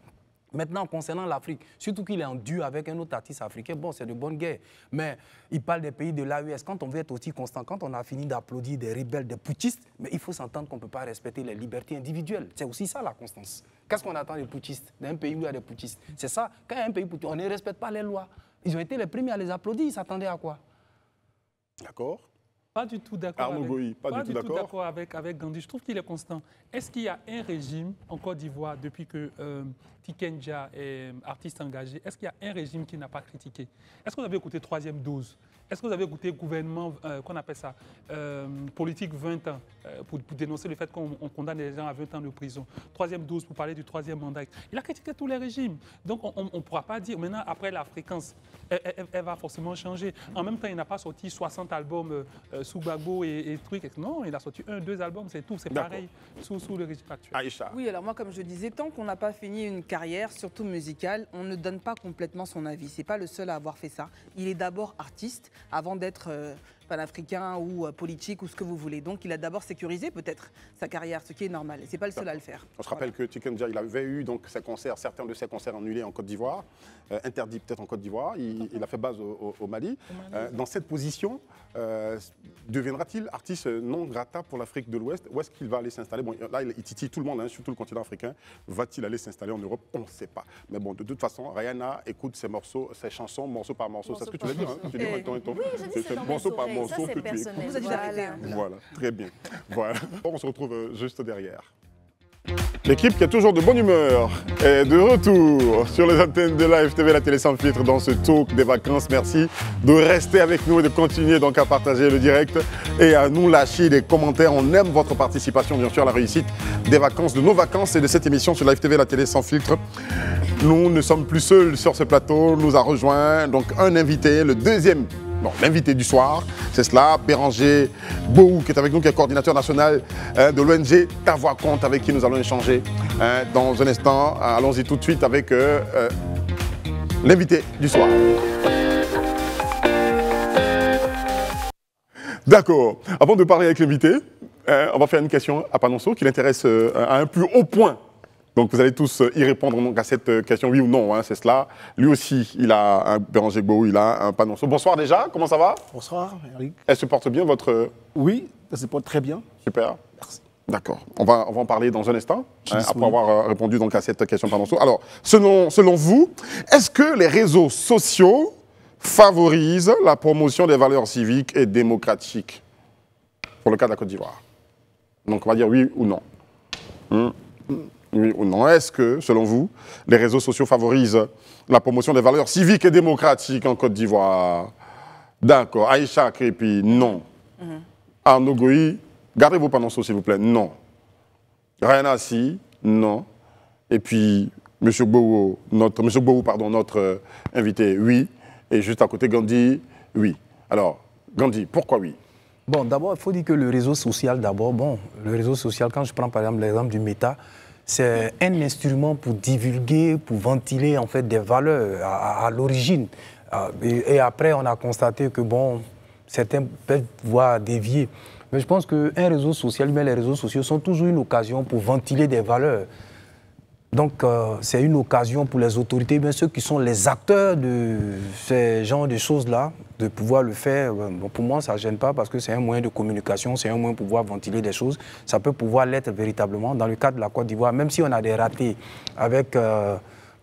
Speaker 3: Maintenant, concernant l'Afrique, surtout qu'il est en duo avec un autre artiste africain, bon, c'est de bonne guerre. Mais il parle des pays de l'AES. Quand on veut être aussi constant, quand on a fini d'applaudir des rebelles, des putschistes, mais il faut s'entendre qu'on ne peut pas respecter les libertés individuelles. C'est aussi ça la constance. Qu'est-ce qu'on attend des putschistes, d'un pays où il y a des putschistes? C'est ça, quand il y a un pays putschiste, on ne respecte pas les lois. Ils ont été les premiers à les applaudir, ils s'attendaient à quoi?
Speaker 1: D'accord.
Speaker 4: Pas du tout d'accord.
Speaker 1: Arnaud Goï, pas du tout d'accord
Speaker 4: avec Gandhi. Je trouve qu'il est constant. Est-ce qu'il y a un régime en Côte d'Ivoire, depuis que Tiken Jah est artiste engagé, est-ce qu'il y a un régime qui n'a pas critiqué? Est-ce que vous avez écouté troisième dose? Est-ce que vous avez écouté gouvernement, qu'on appelle ça, politique 20 ans, pour dénoncer le fait qu'on condamne les gens à 20 ans de prison? Troisième dose pour parler du troisième mandat. Il a critiqué tous les régimes. Donc on ne pourra pas dire, maintenant, après la fréquence, elle va forcément changer. En même temps, il n'a pas sorti 60 albums sous Gbagbo et trucs. Non, il a sorti 1-2 albums, c'est tout. C'est pareil sous le régime actuel.
Speaker 1: Aïcha.
Speaker 5: Oui, alors moi, comme je disais, tant qu'on n'a pas fini une carrière, surtout musicale, on ne donne pas complètement son avis. Ce n'est pas le seul à avoir fait ça. Il est d'abord artiste avant d'être panafricain ou politique ou ce que vous voulez. Donc il a d'abord sécurisé peut-être sa carrière, ce qui est normal. Ce n'est pas le seul à le faire.
Speaker 1: On se rappelle que Tiken Jah, il avait eu donc ses concerts, certains de ses concerts annulés en Côte d'Ivoire, interdits peut-être en Côte d'Ivoire. Il a fait base au Mali. Dans cette position, deviendra-t-il artiste non grata pour l'Afrique de l'Ouest? Où est-ce qu'il va aller s'installer? Bon, là, il titille tout le monde, hein, surtout le continent africain. Va-t-il aller s'installer en Europe? On ne sait pas. Mais bon, de toute façon, Rihanna écoute ses morceaux, ses chansons, morceau par morceau. C'est ce que tu veux dire, hein? Tu dis,
Speaker 2: oui, je dis c'est
Speaker 1: morceau par morceau
Speaker 2: ça,
Speaker 1: que tu écoutes.
Speaker 5: Vous avez déjà
Speaker 1: Voilà, très bien. Voilà. On se retrouve juste derrière. L'équipe qui a toujours de bonne humeur est de retour sur les antennes de Live TV, la télé sans filtre, dans ce talk des vacances. Merci de rester avec nous et de continuer donc à partager le direct et à nous lâcher des commentaires. On aime votre participation, bien sûr, à la réussite des vacances, de nos vacances et de cette émission sur Live TV, la télé sans filtre. Nous ne sommes plus seuls sur ce plateau. Nous a rejoint donc un invité, le deuxième. Non, l'invité du soir, c'est cela, Béranger Bohou, qui est avec nous, qui est coordinateur national de l'ONG Ta Voix Compte, avec qui nous allons échanger dans un instant. Allons-y tout de suite avec l'invité du soir. D'accord. Avant de parler avec l'invité, on va faire une question à Panonceau qui l'intéresse à un plus haut point. Donc vous allez tous y répondre donc, à cette question, oui ou non, hein, c'est cela. Lui aussi, il a un Béranger Bohou, il a un Panonceau. Bonsoir déjà, comment ça va?
Speaker 7: Bonsoir, Eric.
Speaker 1: Elle se porte bien, votre...
Speaker 7: Oui, elle se porte très bien.
Speaker 1: Super.
Speaker 7: Merci.
Speaker 1: D'accord. On va en parler dans un instant, après avoir répondu donc, à cette question Panonceau. Alors, selon vous, est-ce que les réseaux sociaux favorisent la promotion des valeurs civiques et démocratiques pour le cas de la Côte d'Ivoire? Donc on va dire oui ou non. Oui ou non. Est-ce que, selon vous, les réseaux sociaux favorisent la promotion des valeurs civiques et démocratiques en Côte d'Ivoire? D'accord. Aïcha Crépi, non. Arnaud Goï, gardez vos Panonceaux, s'il vous plaît, non. Rihanna Si, non. Et puis, M. Bohou, notre invité, oui. Et juste à côté, Gandhi, oui. Alors, Gandhi, pourquoi oui?
Speaker 3: Bon, d'abord, il faut dire que le réseau social, le réseau social, quand je prends par exemple l'exemple du Meta, c'est un instrument pour divulguer, pour ventiler en fait des valeurs à l'origine. Et après, on a constaté que bon, certains peuvent voir dévier. Mais je pense qu'un réseau social, mais les réseaux sociaux sont toujours une occasion pour ventiler des valeurs. Donc, c'est une occasion pour les autorités, bien ceux qui sont les acteurs de ces genres de choses-là, de pouvoir le faire. Bon, pour moi, ça ne gêne pas parce que c'est un moyen de communication, c'est un moyen pour pouvoir ventiler des choses. Ça peut pouvoir l'être véritablement. Dans le cas de la Côte d'Ivoire, même si on a des ratés avec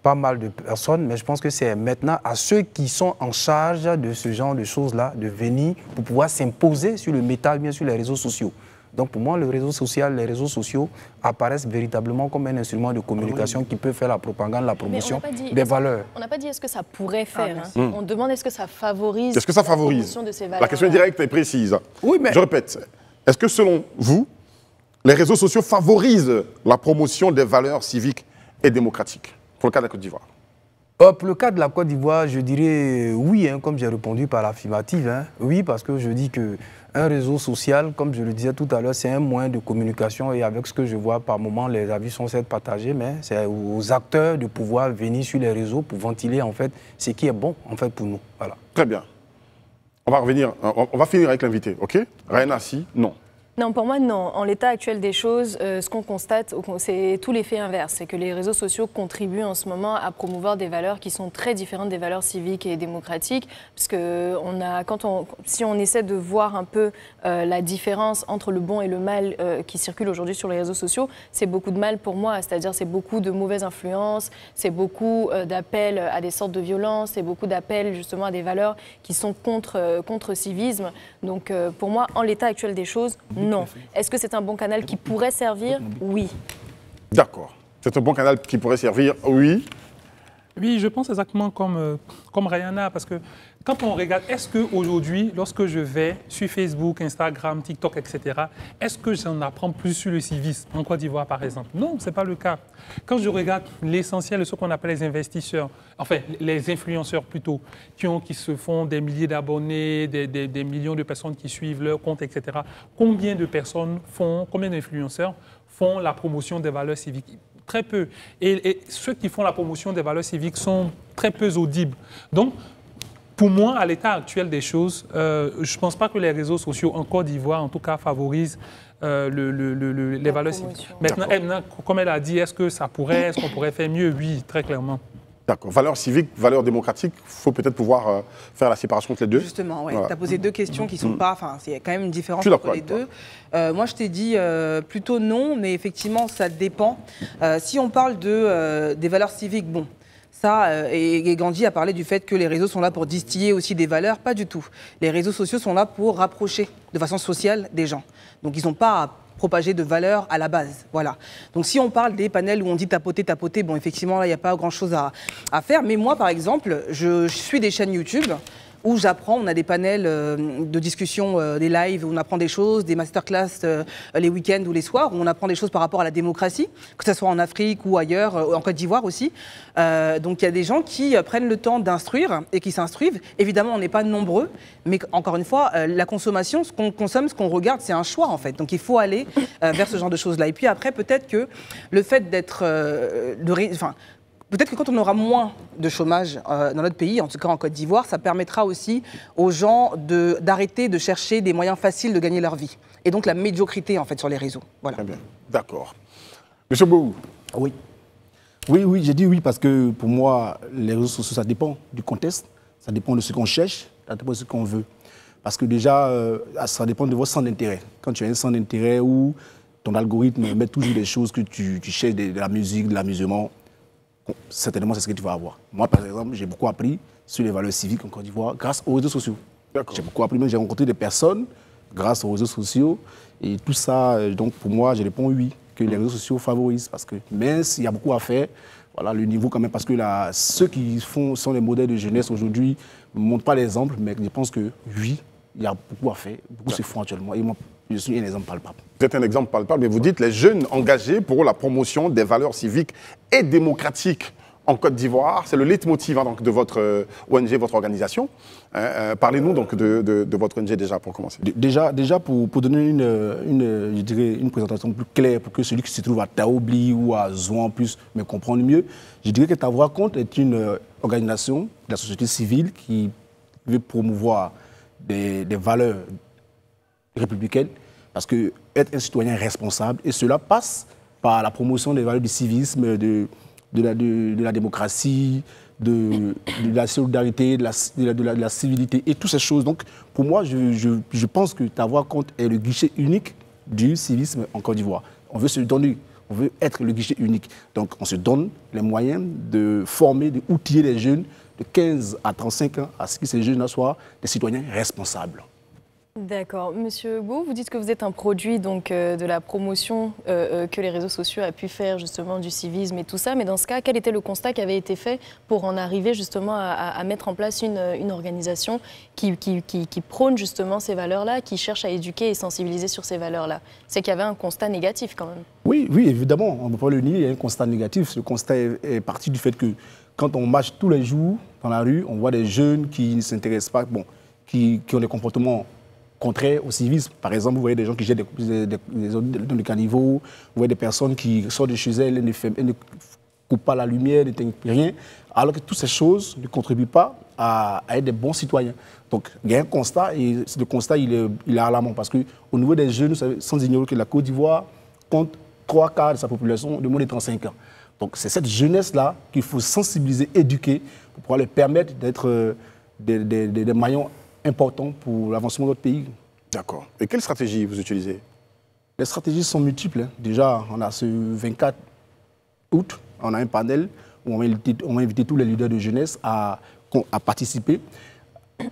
Speaker 3: pas mal de personnes, mais je pense que c'est maintenant à ceux qui sont en charge de ce genre de choses-là de venir pour pouvoir s'imposer sur le métal, bien sur les réseaux sociaux. Donc pour moi, les réseaux sociaux apparaissent véritablement comme un instrument de communication qui peut faire la propagande, la promotion des valeurs.
Speaker 2: On n'a pas dit est-ce que ça pourrait faire. On demande est-ce que ça favorise
Speaker 1: la promotion
Speaker 2: de ces valeurs.
Speaker 1: La question est directe et précise.
Speaker 3: Oui, mais...
Speaker 1: Je répète, est-ce que selon vous, les réseaux sociaux favorisent la promotion des valeurs civiques et démocratiques pour le cas de la Côte d'Ivoire?
Speaker 3: Pour le cas de la Côte d'Ivoire, je dirais oui, hein, comme j'ai répondu par l'affirmative. Hein. Oui, parce que je dis qu'un réseau social, comme je le disais tout à l'heure, c'est un moyen de communication et avec ce que je vois par moment, les avis sont certes partagés, mais c'est aux acteurs de pouvoir venir sur les réseaux pour ventiler en fait ce qui est bon en fait pour nous. Voilà.
Speaker 1: Très bien. On va revenir, on va finir avec l'invité, ok? Raina, si, non.
Speaker 2: Non, pour moi, non. En l'état actuel des choses, ce qu'on constate, c'est tout l'effet inverse. C'est que les réseaux sociaux contribuent en ce moment à promouvoir des valeurs qui sont très différentes des valeurs civiques et démocratiques. Parce que si on essaie de voir un peu la différence entre le bon et le mal qui circule aujourd'hui sur les réseaux sociaux, c'est beaucoup de mal pour moi. C'est-à-dire c'est beaucoup de mauvaises influences, c'est beaucoup d'appels à des sortes de violences, c'est beaucoup d'appels justement à des valeurs qui sont contre civisme. Donc pour moi, en l'état actuel des choses, non. Est-ce que c'est un bon canal qui pourrait servir? Oui. D'accord.
Speaker 1: C'est un bon canal qui pourrait servir? Oui.
Speaker 4: Oui, je pense exactement comme Rihanna, parce que quand on regarde, est-ce qu'aujourd'hui, lorsque je vais sur Facebook, Instagram, TikTok, etc., est-ce que j'en apprends plus sur le civisme en Côte d'Ivoire, par exemple? Non, ce n'est pas le cas. Quand je regarde l'essentiel de ce qu'on appelle les investisseurs, enfin, les influenceurs plutôt, qui se font des milliers d'abonnés, des millions de personnes qui suivent leur compte, etc., combien d'influenceurs font la promotion des valeurs civiques? Très peu. Et ceux qui font la promotion des valeurs civiques sont très peu audibles. Donc, pour moi, à l'état actuel des choses, je ne pense pas que les réseaux sociaux en Côte d'Ivoire, en tout cas, favorisent les valeurs civiques. Maintenant, comme elle a dit, est-ce qu'on pourrait faire mieux? Oui, très clairement.
Speaker 1: D'accord. Valeurs civiques, valeurs démocratiques, il faut peut-être pouvoir faire la séparation entre les deux.
Speaker 5: Justement, oui.
Speaker 1: Voilà.
Speaker 5: Tu as posé deux questions qui ne sont pas... Enfin, il y a quand même une différence entre les deux. Moi, je t'ai dit plutôt non, mais effectivement, ça dépend. Si on parle des valeurs civiques, bon, ça, et Gandhi a parlé du fait que les réseaux sont là pour distiller aussi des valeurs. Pas du tout. Les réseaux sociaux sont là pour rapprocher de façon sociale des gens. Donc, ils n'ont pas à propager de valeurs à la base. Voilà. Donc si on parle des panels où on dit tapoter, bon effectivement là il n'y a pas grand-chose à faire. Mais moi par exemple, je suis des chaînes YouTube où j'apprends, on a des panels de discussion, des lives où on apprend des choses, des masterclass les week-ends ou les soirs, où on apprend des choses par rapport à la démocratie, que ce soit en Afrique ou ailleurs, en Côte d'Ivoire aussi. Donc il y a des gens qui prennent le temps d'instruire et qui s'instruisent. Évidemment, on n'est pas nombreux, mais encore une fois, la consommation, ce qu'on consomme, ce qu'on regarde, c'est un choix en fait. Donc il faut aller vers ce genre de choses-là. Et puis après, peut-être que le fait d'être... Peut-être que quand on aura moins de chômage dans notre pays, en tout cas en Côte d'Ivoire, ça permettra aussi aux gens d'arrêter de chercher des moyens faciles de gagner leur vie. Et donc la médiocrité en fait sur les réseaux. Voilà.
Speaker 1: Très bien, d'accord. Monsieur Bou.
Speaker 7: Oui. Oui, j'ai dit oui parce que pour moi, les réseaux sociaux, ça dépend du contexte, ça dépend de ce qu'on cherche, ça dépend de ce qu'on veut. Parce que déjà, ça dépend de votre centre d'intérêt. Quand tu as un centre d'intérêt où ton algorithme met toujours des choses que tu cherches, de la musique, de l'amusement, certainement, c'est ce que tu vas avoir. Moi, par exemple, j'ai beaucoup appris sur les valeurs civiques en Côte d'Ivoire grâce aux réseaux sociaux. J'ai beaucoup appris, même j'ai rencontré des personnes grâce aux réseaux sociaux. Et tout ça, donc pour moi, je réponds oui, que les réseaux sociaux favorisent. Parce que même s'il y a beaucoup à faire, voilà, le niveau quand même, parce que là, ceux qui sont les modèles de jeunesse aujourd'hui ne montrent pas l'exemple, mais je pense que oui, il y a beaucoup à faire, beaucoup se font actuellement. Et moi, je suis un exemple palpable.
Speaker 1: Vous êtes un exemple palpable, mais vous dites les jeunes engagés pour la promotion des valeurs civiques et démocratiques en Côte d'Ivoire. C'est le leitmotiv donc, de votre ONG, votre organisation. Parlez-nous donc de votre ONG déjà pour commencer.
Speaker 7: Déjà pour donner je dirais une présentation plus claire pour que celui qui se trouve à Taobli ou à Zouan puisse me comprendre mieux, je dirais que Tavoa Compte est une organisation de la société civile qui veut promouvoir des valeurs républicaine, parce que être un citoyen responsable, et cela passe par la promotion des valeurs du civisme, de la démocratie, de la solidarité, de la civilité et toutes ces choses. Donc, pour moi, je pense que Tavoa Compte est le guichet unique du civisme en Côte d'Ivoire. On veut se donner, on veut être le guichet unique. Donc, on se donne les moyens de former, d'outiller les jeunes de 15 à 35 ans à ce que ces jeunes soient des citoyens responsables.
Speaker 2: D'accord. Monsieur Bou, vous dites que vous êtes un produit donc, de la promotion que les réseaux sociaux ont pu faire justement du civisme et tout ça. Mais dans ce cas, quel était le constat qui avait été fait pour en arriver justement à mettre en place une organisation qui prône justement ces valeurs-là, qui cherche à éduquer et sensibiliser sur ces valeurs-là? C'est qu'il y avait un constat négatif quand même.
Speaker 7: Oui, évidemment. On ne peut pas le nier, il y a un constat négatif. Ce constat est parti du fait que quand on marche tous les jours dans la rue, on voit des jeunes qui ne s'intéressent pas, bon, qui ont des comportements contraires au civisme. Par exemple, vous voyez des gens qui jettent des ordures dans le caniveau, vous voyez des personnes qui sortent de chez elles, elles ne coupent pas la lumière, n'éteignent rien, alors que toutes ces choses ne contribuent pas à être des bons citoyens. Donc, il y a un constat, et ce constat, il est alarmant, parce qu'au niveau des jeunes, vous savez, sans ignorer que la Côte d'Ivoire compte 3/4 de sa population de moins de 35 ans. Donc, c'est cette jeunesse-là qu'il faut sensibiliser, éduquer, pour pouvoir leur permettre d'être des maillons importants pour l'avancement de notre pays.
Speaker 1: D'accord. Et quelle stratégie vous utilisez?
Speaker 7: Les stratégies sont multiples. Hein. Déjà, on a ce 24 août, on a un panel où on va inviter tous les leaders de jeunesse à participer,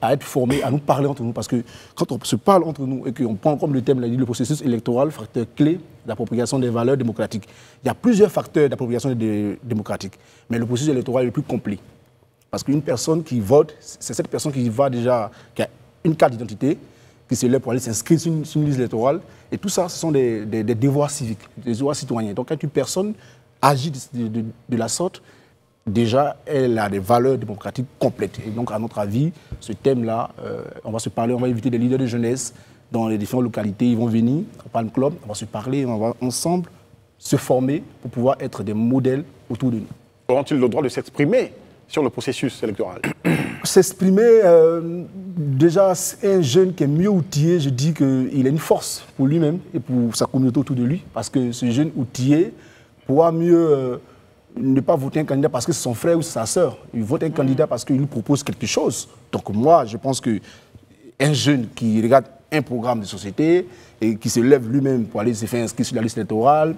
Speaker 7: à être formés, à nous parler entre nous. Parce que quand on se parle entre nous et qu'on prend comme le thème le processus électoral, facteur clé d'appropriation des valeurs démocratiques. Il y a plusieurs facteurs d'appropriation démocratique, mais le processus électoral est le plus complet. Parce qu'une personne qui vote, c'est cette personne qui a une carte d'identité, qui se lève pour aller s'inscrire sur une liste électorale. Et tout ça, ce sont des devoirs civiques, des devoirs citoyens. Donc quand une personne agit de la sorte, déjà, elle a des valeurs démocratiques complètes. Et donc, à notre avis, ce thème-là, on va se parler, on va inviter des leaders de jeunesse dans les différentes localités. Ils vont venir au Palm Club, on va se parler, on va ensemble se former pour pouvoir être des modèles autour de nous.
Speaker 1: Auront-ils le droit de s'exprimer sur le processus électoral?
Speaker 7: S'exprimer, déjà, un jeune qui est mieux outillé, je dis qu'il a une force pour lui-même et pour sa communauté autour de lui. Parce que ce jeune outillé pourra mieux ne pas voter un candidat parce que c'est son frère ou sa sœur. Il vote un candidat parce qu'il lui propose quelque chose. Donc moi, je pense qu'un jeune qui regarde un programme de société et qui se lève lui-même pour aller se faire inscrire sur la liste électorale,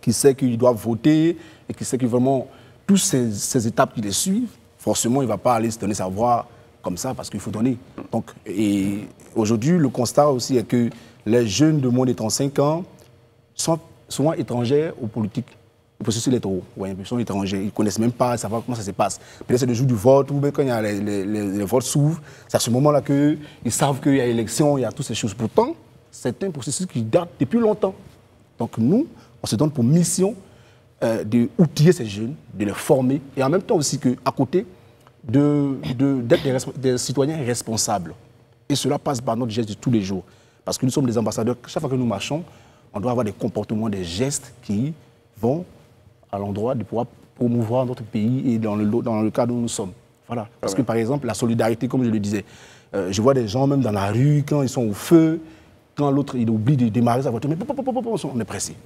Speaker 7: qui sait qu'il doit voter et qui sait que vraiment toutes ces étapes qui les suivent, forcément, il ne va pas aller se donner sa voix comme ça parce qu'il faut donner. Donc, et aujourd'hui, le constat aussi est que les jeunes de moins de 35 ans sont souvent étrangers aux politiques. Les processus électoraux, ouais, ils sont étrangers, ils ne connaissent même pas, ils ne savent pas comment ça se passe. Peut-être c'est le jour du vote, ou bien quand il y a les votes s'ouvrent, c'est à ce moment-là qu'ils savent qu'il y a élection, il y a toutes ces choses. Pourtant, c'est un processus qui date depuis longtemps. Donc nous, on se donne pour mission d'outiller ces jeunes, de les former, et en même temps aussi qu'à côté, d'être des citoyens responsables. Et cela passe par notre geste de tous les jours. Parce que nous sommes des ambassadeurs, chaque fois que nous marchons, on doit avoir des comportements, des gestes qui vont à l'endroit de pouvoir promouvoir notre pays et dans le cadre où nous sommes. Voilà. Parce que par exemple, la solidarité, comme je le disais, je vois des gens même dans la rue, quand ils sont au feu, quand l'autre il oublie de démarrer sa voiture, mais on est pressé.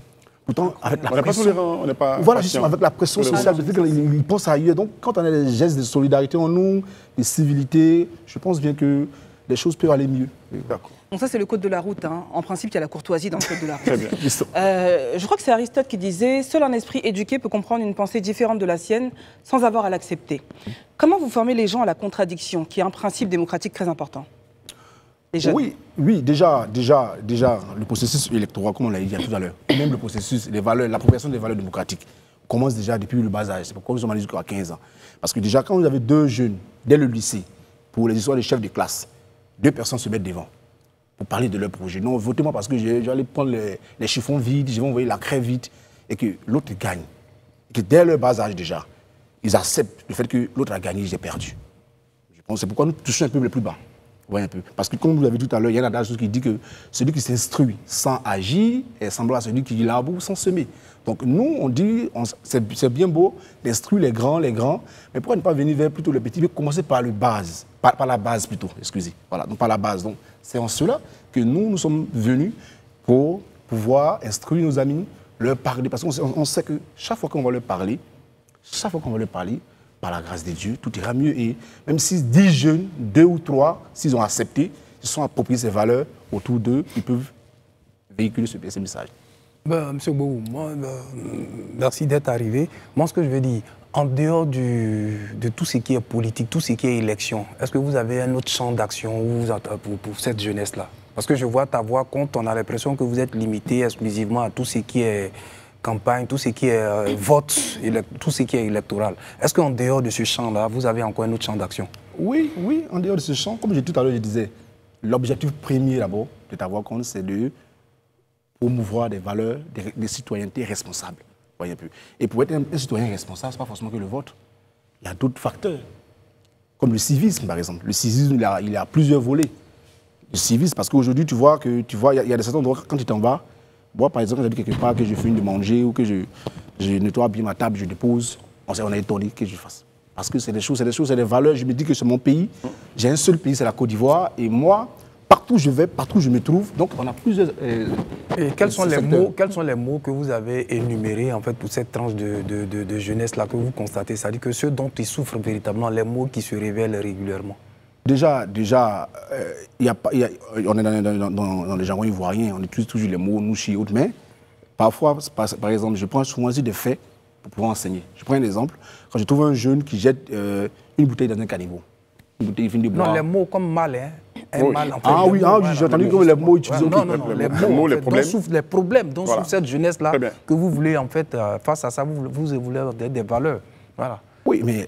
Speaker 7: Pourtant, avec la pression,
Speaker 1: on n'est pas
Speaker 7: voilà, justement, avec la pression sociale, ils pensent ailleurs. Donc, quand on a des gestes de solidarité en nous, de civilité, je pense bien que les choses peuvent aller mieux.
Speaker 1: D'accord.
Speaker 5: Donc ça, c'est le code de la route. Hein. En principe, il y a la courtoisie dans le code de la route.
Speaker 1: Très bien.
Speaker 5: Je crois que c'est Aristote qui disait « Seul un esprit éduqué peut comprendre une pensée différente de la sienne sans avoir à l'accepter ». Comment vous formez les gens à la contradiction, qui est un principe démocratique très important?
Speaker 7: Oui, déjà, le processus électoral, comme on l'a dit tout à l'heure, même le processus, les valeurs, l'appropriation des valeurs démocratiques commence déjà depuis le bas âge. C'est pourquoi nous sommes allés jusqu'à 15 ans. Parce que déjà, quand vous avez deux jeunes, dès le lycée, pour les histoires de chefs de classe, deux personnes se mettent devant pour parler de leur projet. Non, votez-moi parce que je vais aller prendre les chiffons vides, je vais envoyer la crève vite, et que l'autre gagne. Et que dès le bas âge déjà, ils acceptent le fait que l'autre a gagné, j'ai perdu. Je pense que c'est pourquoi nous touchons un peu le plus bas. Ouais, un peu. Parce que comme vous l'avez dit tout à l'heure, il y a un adage qui dit que celui qui s'instruit sans agir est semblable à celui qui laboure sans semer. Donc nous, on dit, c'est bien beau d'instruire les grands, mais pourquoi ne pas venir vers plutôt les petits, mais commencer par la base plutôt, excusez. Voilà, donc par la base. Donc c'est en cela que nous sommes venus pour pouvoir instruire nos amis, leur parler, parce qu'on sait que chaque fois qu'on va leur parler, par la grâce de Dieu, tout ira mieux. Et même si 10 jeunes, 2 ou 3, s'ils ont accepté, ils sont appropriés ces valeurs autour d'eux, ils peuvent véhiculer ce message.
Speaker 3: Monsieur Boubou, merci d'être arrivé. Moi, ce que je veux dire, en dehors de tout ce qui est politique, tout ce qui est élection, est-ce que vous avez un autre champ d'action pour cette jeunesse-là? Parce que je vois ta voix compte, on a l'impression que vous êtes limité exclusivement à tout ce qui est campagne, tout ce qui est vote, tout ce qui est électoral. Est-ce qu'en dehors de ce champ-là, vous avez encore un autre champ d'action?
Speaker 7: Oui, en dehors de ce champ, comme tout à l'heure je disais, l'objectif premier d'abord de ta voix compte, c'est de promouvoir des valeurs de citoyenneté responsable. Voyez un peu. Et pour être un citoyen responsable, ce n'est pas forcément que le vote. il y a d'autres facteurs. Comme le civisme, par exemple. Le civisme, il a plusieurs volets. Le civisme, parce qu'aujourd'hui, tu vois, il y a des certains endroits, quand tu t'en vas, moi, par exemple, j'habite quelque part, que je fume de manger ou que je nettoie bien ma table, je dépose, on est étonné que je fasse. Parce que c'est des choses, c'est des valeurs. Je me dis que c'est mon pays. J'ai un seul pays, c'est la Côte d'Ivoire. Et moi, partout où je vais, partout où je me trouve, donc on a plusieurs...
Speaker 3: Et quels sont les mots que vous avez énumérés en fait, pour cette tranche de jeunesse-là que vous constatez? C'est-à-dire que ceux dont ils souffrent véritablement, les mots qui se révèlent régulièrement.
Speaker 7: Déjà, on est dans les jargons ivoiriens, on utilise toujours les mots nous, chi, autres, mais parfois, par exemple, je prends souvent des faits pour pouvoir enseigner. Je prends un exemple. Quand je trouve un jeune qui jette une bouteille dans un caniveau, une bouteille finie de boire.
Speaker 3: Non, les mots comme mal, hein. Mal, en
Speaker 7: fait, j'ai entendu que les mots utilisés.
Speaker 3: Non, les problèmes dont souffre cette jeunesse-là, que vous voulez, en fait, face à ça, vous voulez des valeurs. Voilà.
Speaker 7: Oui, mais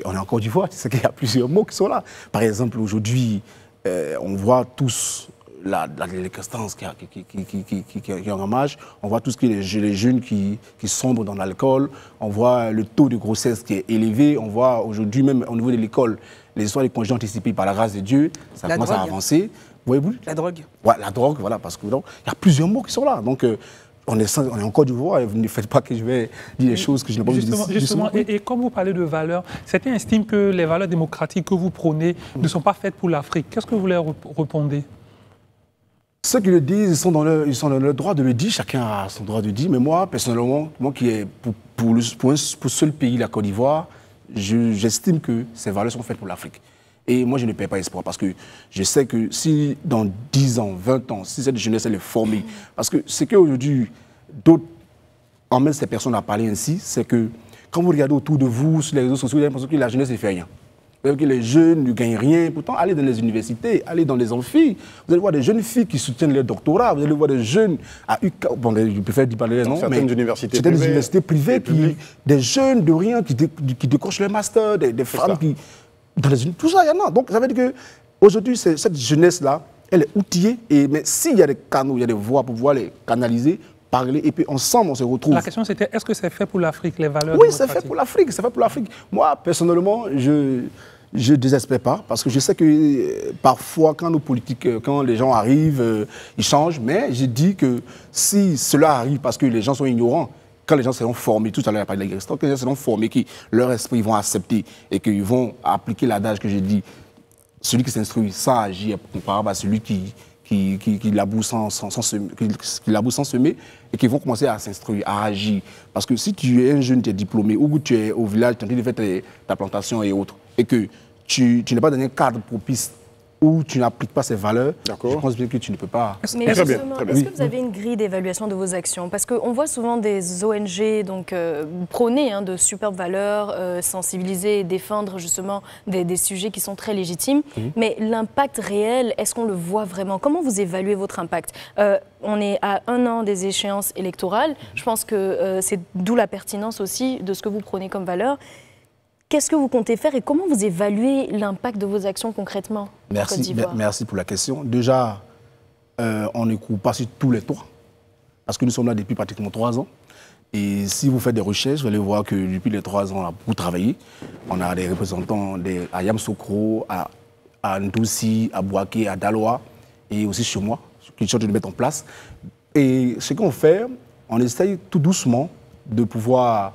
Speaker 7: on est en Côte d'Ivoire, tu sais qu'il y a plusieurs mots qui sont là. Par exemple, aujourd'hui, on voit tous la délinquance qui est en ramage, on voit tous les jeunes qui sombrent dans l'alcool, on voit le taux de grossesse qui est élevé, on voit aujourd'hui même au niveau de l'école, les histoires de congés anticipés par la grâce de Dieu, ça commence à avancer. Voyez-vous ?
Speaker 5: La drogue.
Speaker 7: Ouais, la drogue, voilà, parce que il y a plusieurs mots qui sont là. Donc, on est en Côte d'Ivoire et vous ne faites pas que je vais dire des choses que je n'ai pas envie de dire.
Speaker 4: Justement, et comme vous parlez de valeurs, certains estiment que les valeurs démocratiques que vous prônez ne sont pas faites pour l'Afrique. Qu'est-ce que vous leur répondez?
Speaker 7: Ceux qui le disent, ils sont dans le droit de le dire, chacun a son droit de dire. Mais moi, personnellement, moi qui est pour seul pays, la Côte d'Ivoire, j'estime que ces valeurs sont faites pour l'Afrique. Et moi, je ne perds pas espoir parce que je sais que si dans 10 ans, 20 ans, si cette jeunesse elle est formée, parce que ce qu'aujourd'hui, d'autres emmènent ces personnes à parler ainsi, c'est que quand vous regardez autour de vous, sur les réseaux sociaux, vous avez l'impression que la jeunesse ne fait rien. Vous voyez que les jeunes ne gagnent rien. Pourtant, allez dans les universités, allez dans les amphis, vous allez voir des jeunes filles qui soutiennent leur doctorat, vous allez voir des jeunes à UK, bon, je préfère dire parler non,
Speaker 1: certaines
Speaker 7: universités privées, des jeunes de rien qui décrochent leur master, des femmes qui... Tout ça, il y en a. Donc, ça veut dire qu'aujourd'hui, cette jeunesse-là, elle est outillée. Mais s'il y a des canaux, il y a des voies pour pouvoir les canaliser, parler, et puis ensemble, on se retrouve.
Speaker 4: La question, c'était, est-ce que c'est fait pour l'Afrique, les valeurs
Speaker 7: Oui, c'est fait pour l'Afrique. C'est fait pour l'Afrique. Moi, personnellement, je ne désespère pas, parce que je sais que parfois, quand nos politiques, quand les gens arrivent, ils changent. Mais je dis que si cela arrive parce que les gens sont ignorants, quand les gens seront formés, tout à l'heure, il y a parlé de la quand les gens seront formés, qui leur esprit vont accepter et qu'ils vont appliquer l'adage que j'ai dit, celui qui s'instruit sans agir est comparable à celui qui laboure sans semer, et qui vont commencer à s'instruire, à agir. Parce que si tu es un jeune, tu es diplômé, ou tu es au village, tu es en train de faire ta plantation et autres, et que tu n'es pas dans un cadre propice où tu n'appliques pas ces valeurs, je pense bien que tu ne peux pas...
Speaker 2: Mais justement, est-ce que vous avez une grille d'évaluation de vos actions? Parce qu'on voit souvent des ONG donc, prôner de superbes valeurs, sensibiliser et défendre justement des sujets qui sont très légitimes. Mais l'impact réel, est-ce qu'on le voit vraiment? Comment vous évaluez votre impact? On est à 1 an des échéances électorales. Je pense que c'est d'où la pertinence aussi de ce que vous prônez comme valeur. Qu'est-ce que vous comptez faire et comment vous évaluez l'impact de vos actions concrètement?
Speaker 7: Merci pour la question. Déjà, on ne court pas sur tous les toits, parce que nous sommes là depuis pratiquement 3 ans. Et si vous faites des recherches, vous allez voir que depuis les 3 ans, on a beaucoup travaillé. On a des représentants à Yamsokro, à Ndoussi, à Bouaké, à Daloa, et aussi chez moi, qui sont en train de mettre en place. Et ce qu'on fait, on essaye tout doucement de pouvoir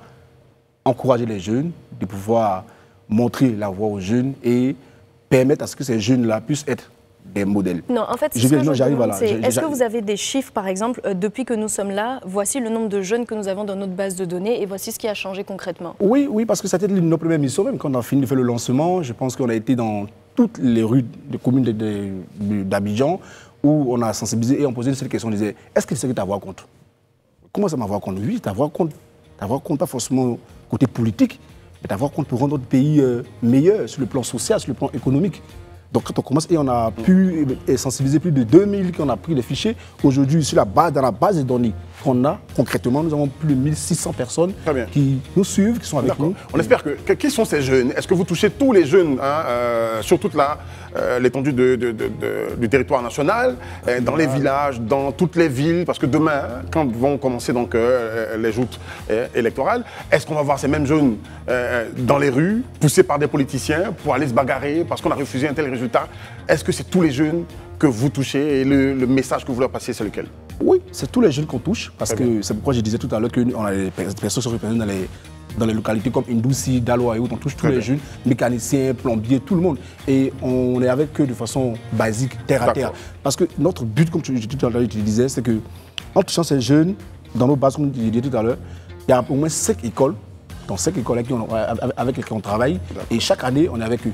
Speaker 7: encourager les jeunes, de pouvoir montrer la voie aux jeunes et permettre à ce que ces jeunes-là puissent être des modèles.
Speaker 2: Non, en fait, est-ce que vous avez des chiffres, par exemple, depuis que nous sommes là, voici le nombre de jeunes que nous avons dans notre base de données et voici ce qui a changé concrètement?
Speaker 7: Oui, parce que c'était nos premières missions, même quand on a fini de faire le lancement, je pense qu'on a été dans toutes les rues des communes d'Abidjan où on a sensibilisé et on posait cette question, on disait, est-ce que c'est que t'avoir compte? Comment ça m'avoir compte? Oui, t'avoir compte. T'avoir compte pas forcément côté politique, mais d'avoir compte pour rendre notre pays meilleur sur le plan social, sur le plan économique. Donc quand on commence, et on a pu sensibiliser plus de 2000 qu'on a pris les fichiers. Aujourd'hui, dans la base de données qu'on a concrètement. Nous avons plus de 1600 personnes qui nous suivent, qui sont avec nous.
Speaker 1: On espère que qui sont ces jeunes? Est-ce que vous touchez tous les jeunes sur toute l'étendue du territoire national, dans les villages, dans toutes les villes? Parce que demain, quand vont commencer donc les joutes électorales, est-ce qu'on va voir ces mêmes jeunes dans les rues, poussés par des politiciens pour aller se bagarrer parce qu'on a refusé un tel résultat? Est-ce que c'est tous les jeunes que vous touchez et le message que vous leur passez, c'est lequel?
Speaker 7: Oui, c'est tous les jeunes qu'on touche, parce que c'est pourquoi je disais tout à l'heure qu'on a des personnes qui sont représentées dans les localités comme Indouci, Daloa et autres. On touche tous les jeunes, mécaniciens, plombiers, tout le monde. Et on est avec eux de façon basique, terre à terre. Parce que notre but, comme tu disais, c'est que en touchant ces jeunes, dans nos bases, comme tu disais tout à l'heure, il y a au moins 5 écoles, dans 5 écoles avec lesquelles on travaille, et chaque année, on est avec eux.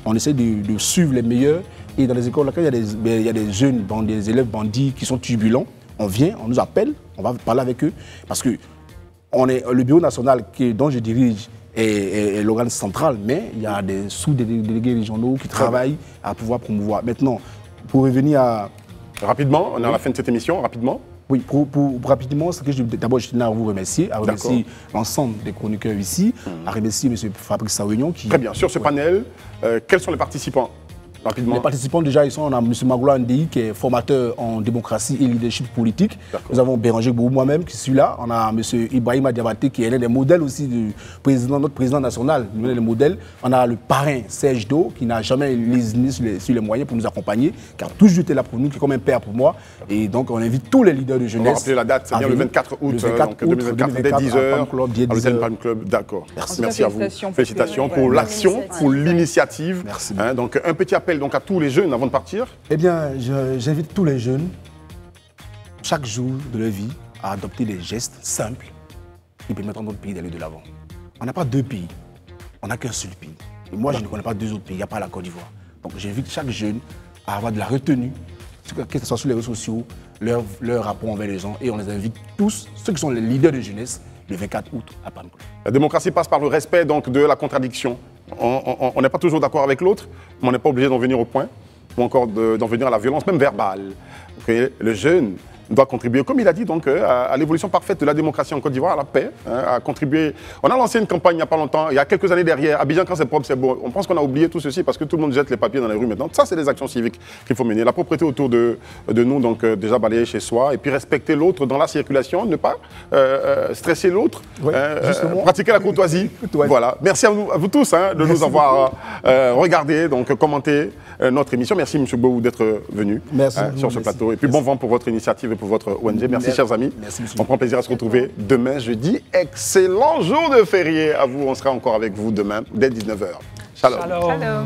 Speaker 7: On essaie de suivre les meilleurs. Et dans les écoles, il y a des jeunes, des élèves bandits qui sont turbulents. On vient, on nous appelle, on va parler avec eux. Parce que le bureau national dont je dirige est l'organe central, mais il y a des sous-délégués régionaux qui travaillent à pouvoir promouvoir. Maintenant, pour revenir à...
Speaker 1: Rapidement, on est à la fin de cette émission, rapidement.
Speaker 7: Oui, pour rapidement, d'abord je tenais à vous remercier, l'ensemble des chroniqueurs ici, à remercier M. Fabrice Saounion qui...
Speaker 1: Très bien, sur ce panel, quels sont les participants? Rapidement.
Speaker 7: Les participants, déjà, on a M. Magoula Ndei, qui est formateur en démocratie et leadership politique. Nous avons Béranger Boubou, moi-même, qui suis là. On a M. Ibrahima Diabaté, qui est l'un des modèles aussi du président, notre président national, l'un des modèles. On a le parrain Serge Do, qui n'a jamais lésiné sur les moyens pour nous accompagner, qui a toujours été là pour nous, qui est comme un père pour moi. Et donc, on invite tous les leaders de jeunesse. On va rappeler
Speaker 1: la date, c'est bien le 24 août, 2024, dès 10h, à l'hôtel Palm Club. D'accord. Merci à vous. Félicitations pour l'action, pour l'initiative.
Speaker 7: Merci.
Speaker 1: Donc, un petit appel donc à tous les jeunes avant de partir?
Speaker 7: Eh bien, j'invite tous les jeunes, chaque jour de leur vie, à adopter des gestes simples qui permettent à notre pays d'aller de l'avant. On n'a pas 2 pays, on n'a qu'un seul pays. Et moi, je ne connais pas 2 autres pays, il n'y a pas la Côte d'Ivoire. Donc j'invite chaque jeune à avoir de la retenue, que ce soit sur les réseaux sociaux, leur rapport envers les gens. Et on les invite tous, ceux qui sont les leaders de jeunesse, le 24 août à Palm Club.
Speaker 1: La démocratie passe par le respect donc, de la contradiction. On n'est pas toujours d'accord avec l'autre, mais on n'est pas obligé d'en venir au point, ou encore d'en venir à la violence, même verbale. Okay? Le jeune doit contribuer, comme il a dit, donc, à l'évolution parfaite de la démocratie en Côte d'Ivoire, à la paix, à contribuer. On a lancé une campagne il n'y a pas longtemps, il y a quelques années derrière, Abidjan quand c'est propre, c'est beau. On pense qu'on a oublié tout ceci parce que tout le monde jette les papiers dans les rues maintenant. Ça, c'est des actions civiques qu'il faut mener. La propreté autour de nous, donc déjà balayer chez soi, et puis respecter l'autre dans la circulation, ne pas stresser l'autre, pratiquer la courtoisie. Voilà. Merci à vous tous de nous avoir regardé, donc commenté notre émission. Merci M. Boubou d'être venu sur ce plateau. Et puis bon vent pour votre initiative et pour votre ONG. Merci chers amis. On prend plaisir à se retrouver demain jeudi. Excellent jour de férié à vous. On sera encore avec vous demain dès 19h. Shalom.
Speaker 5: Shalom.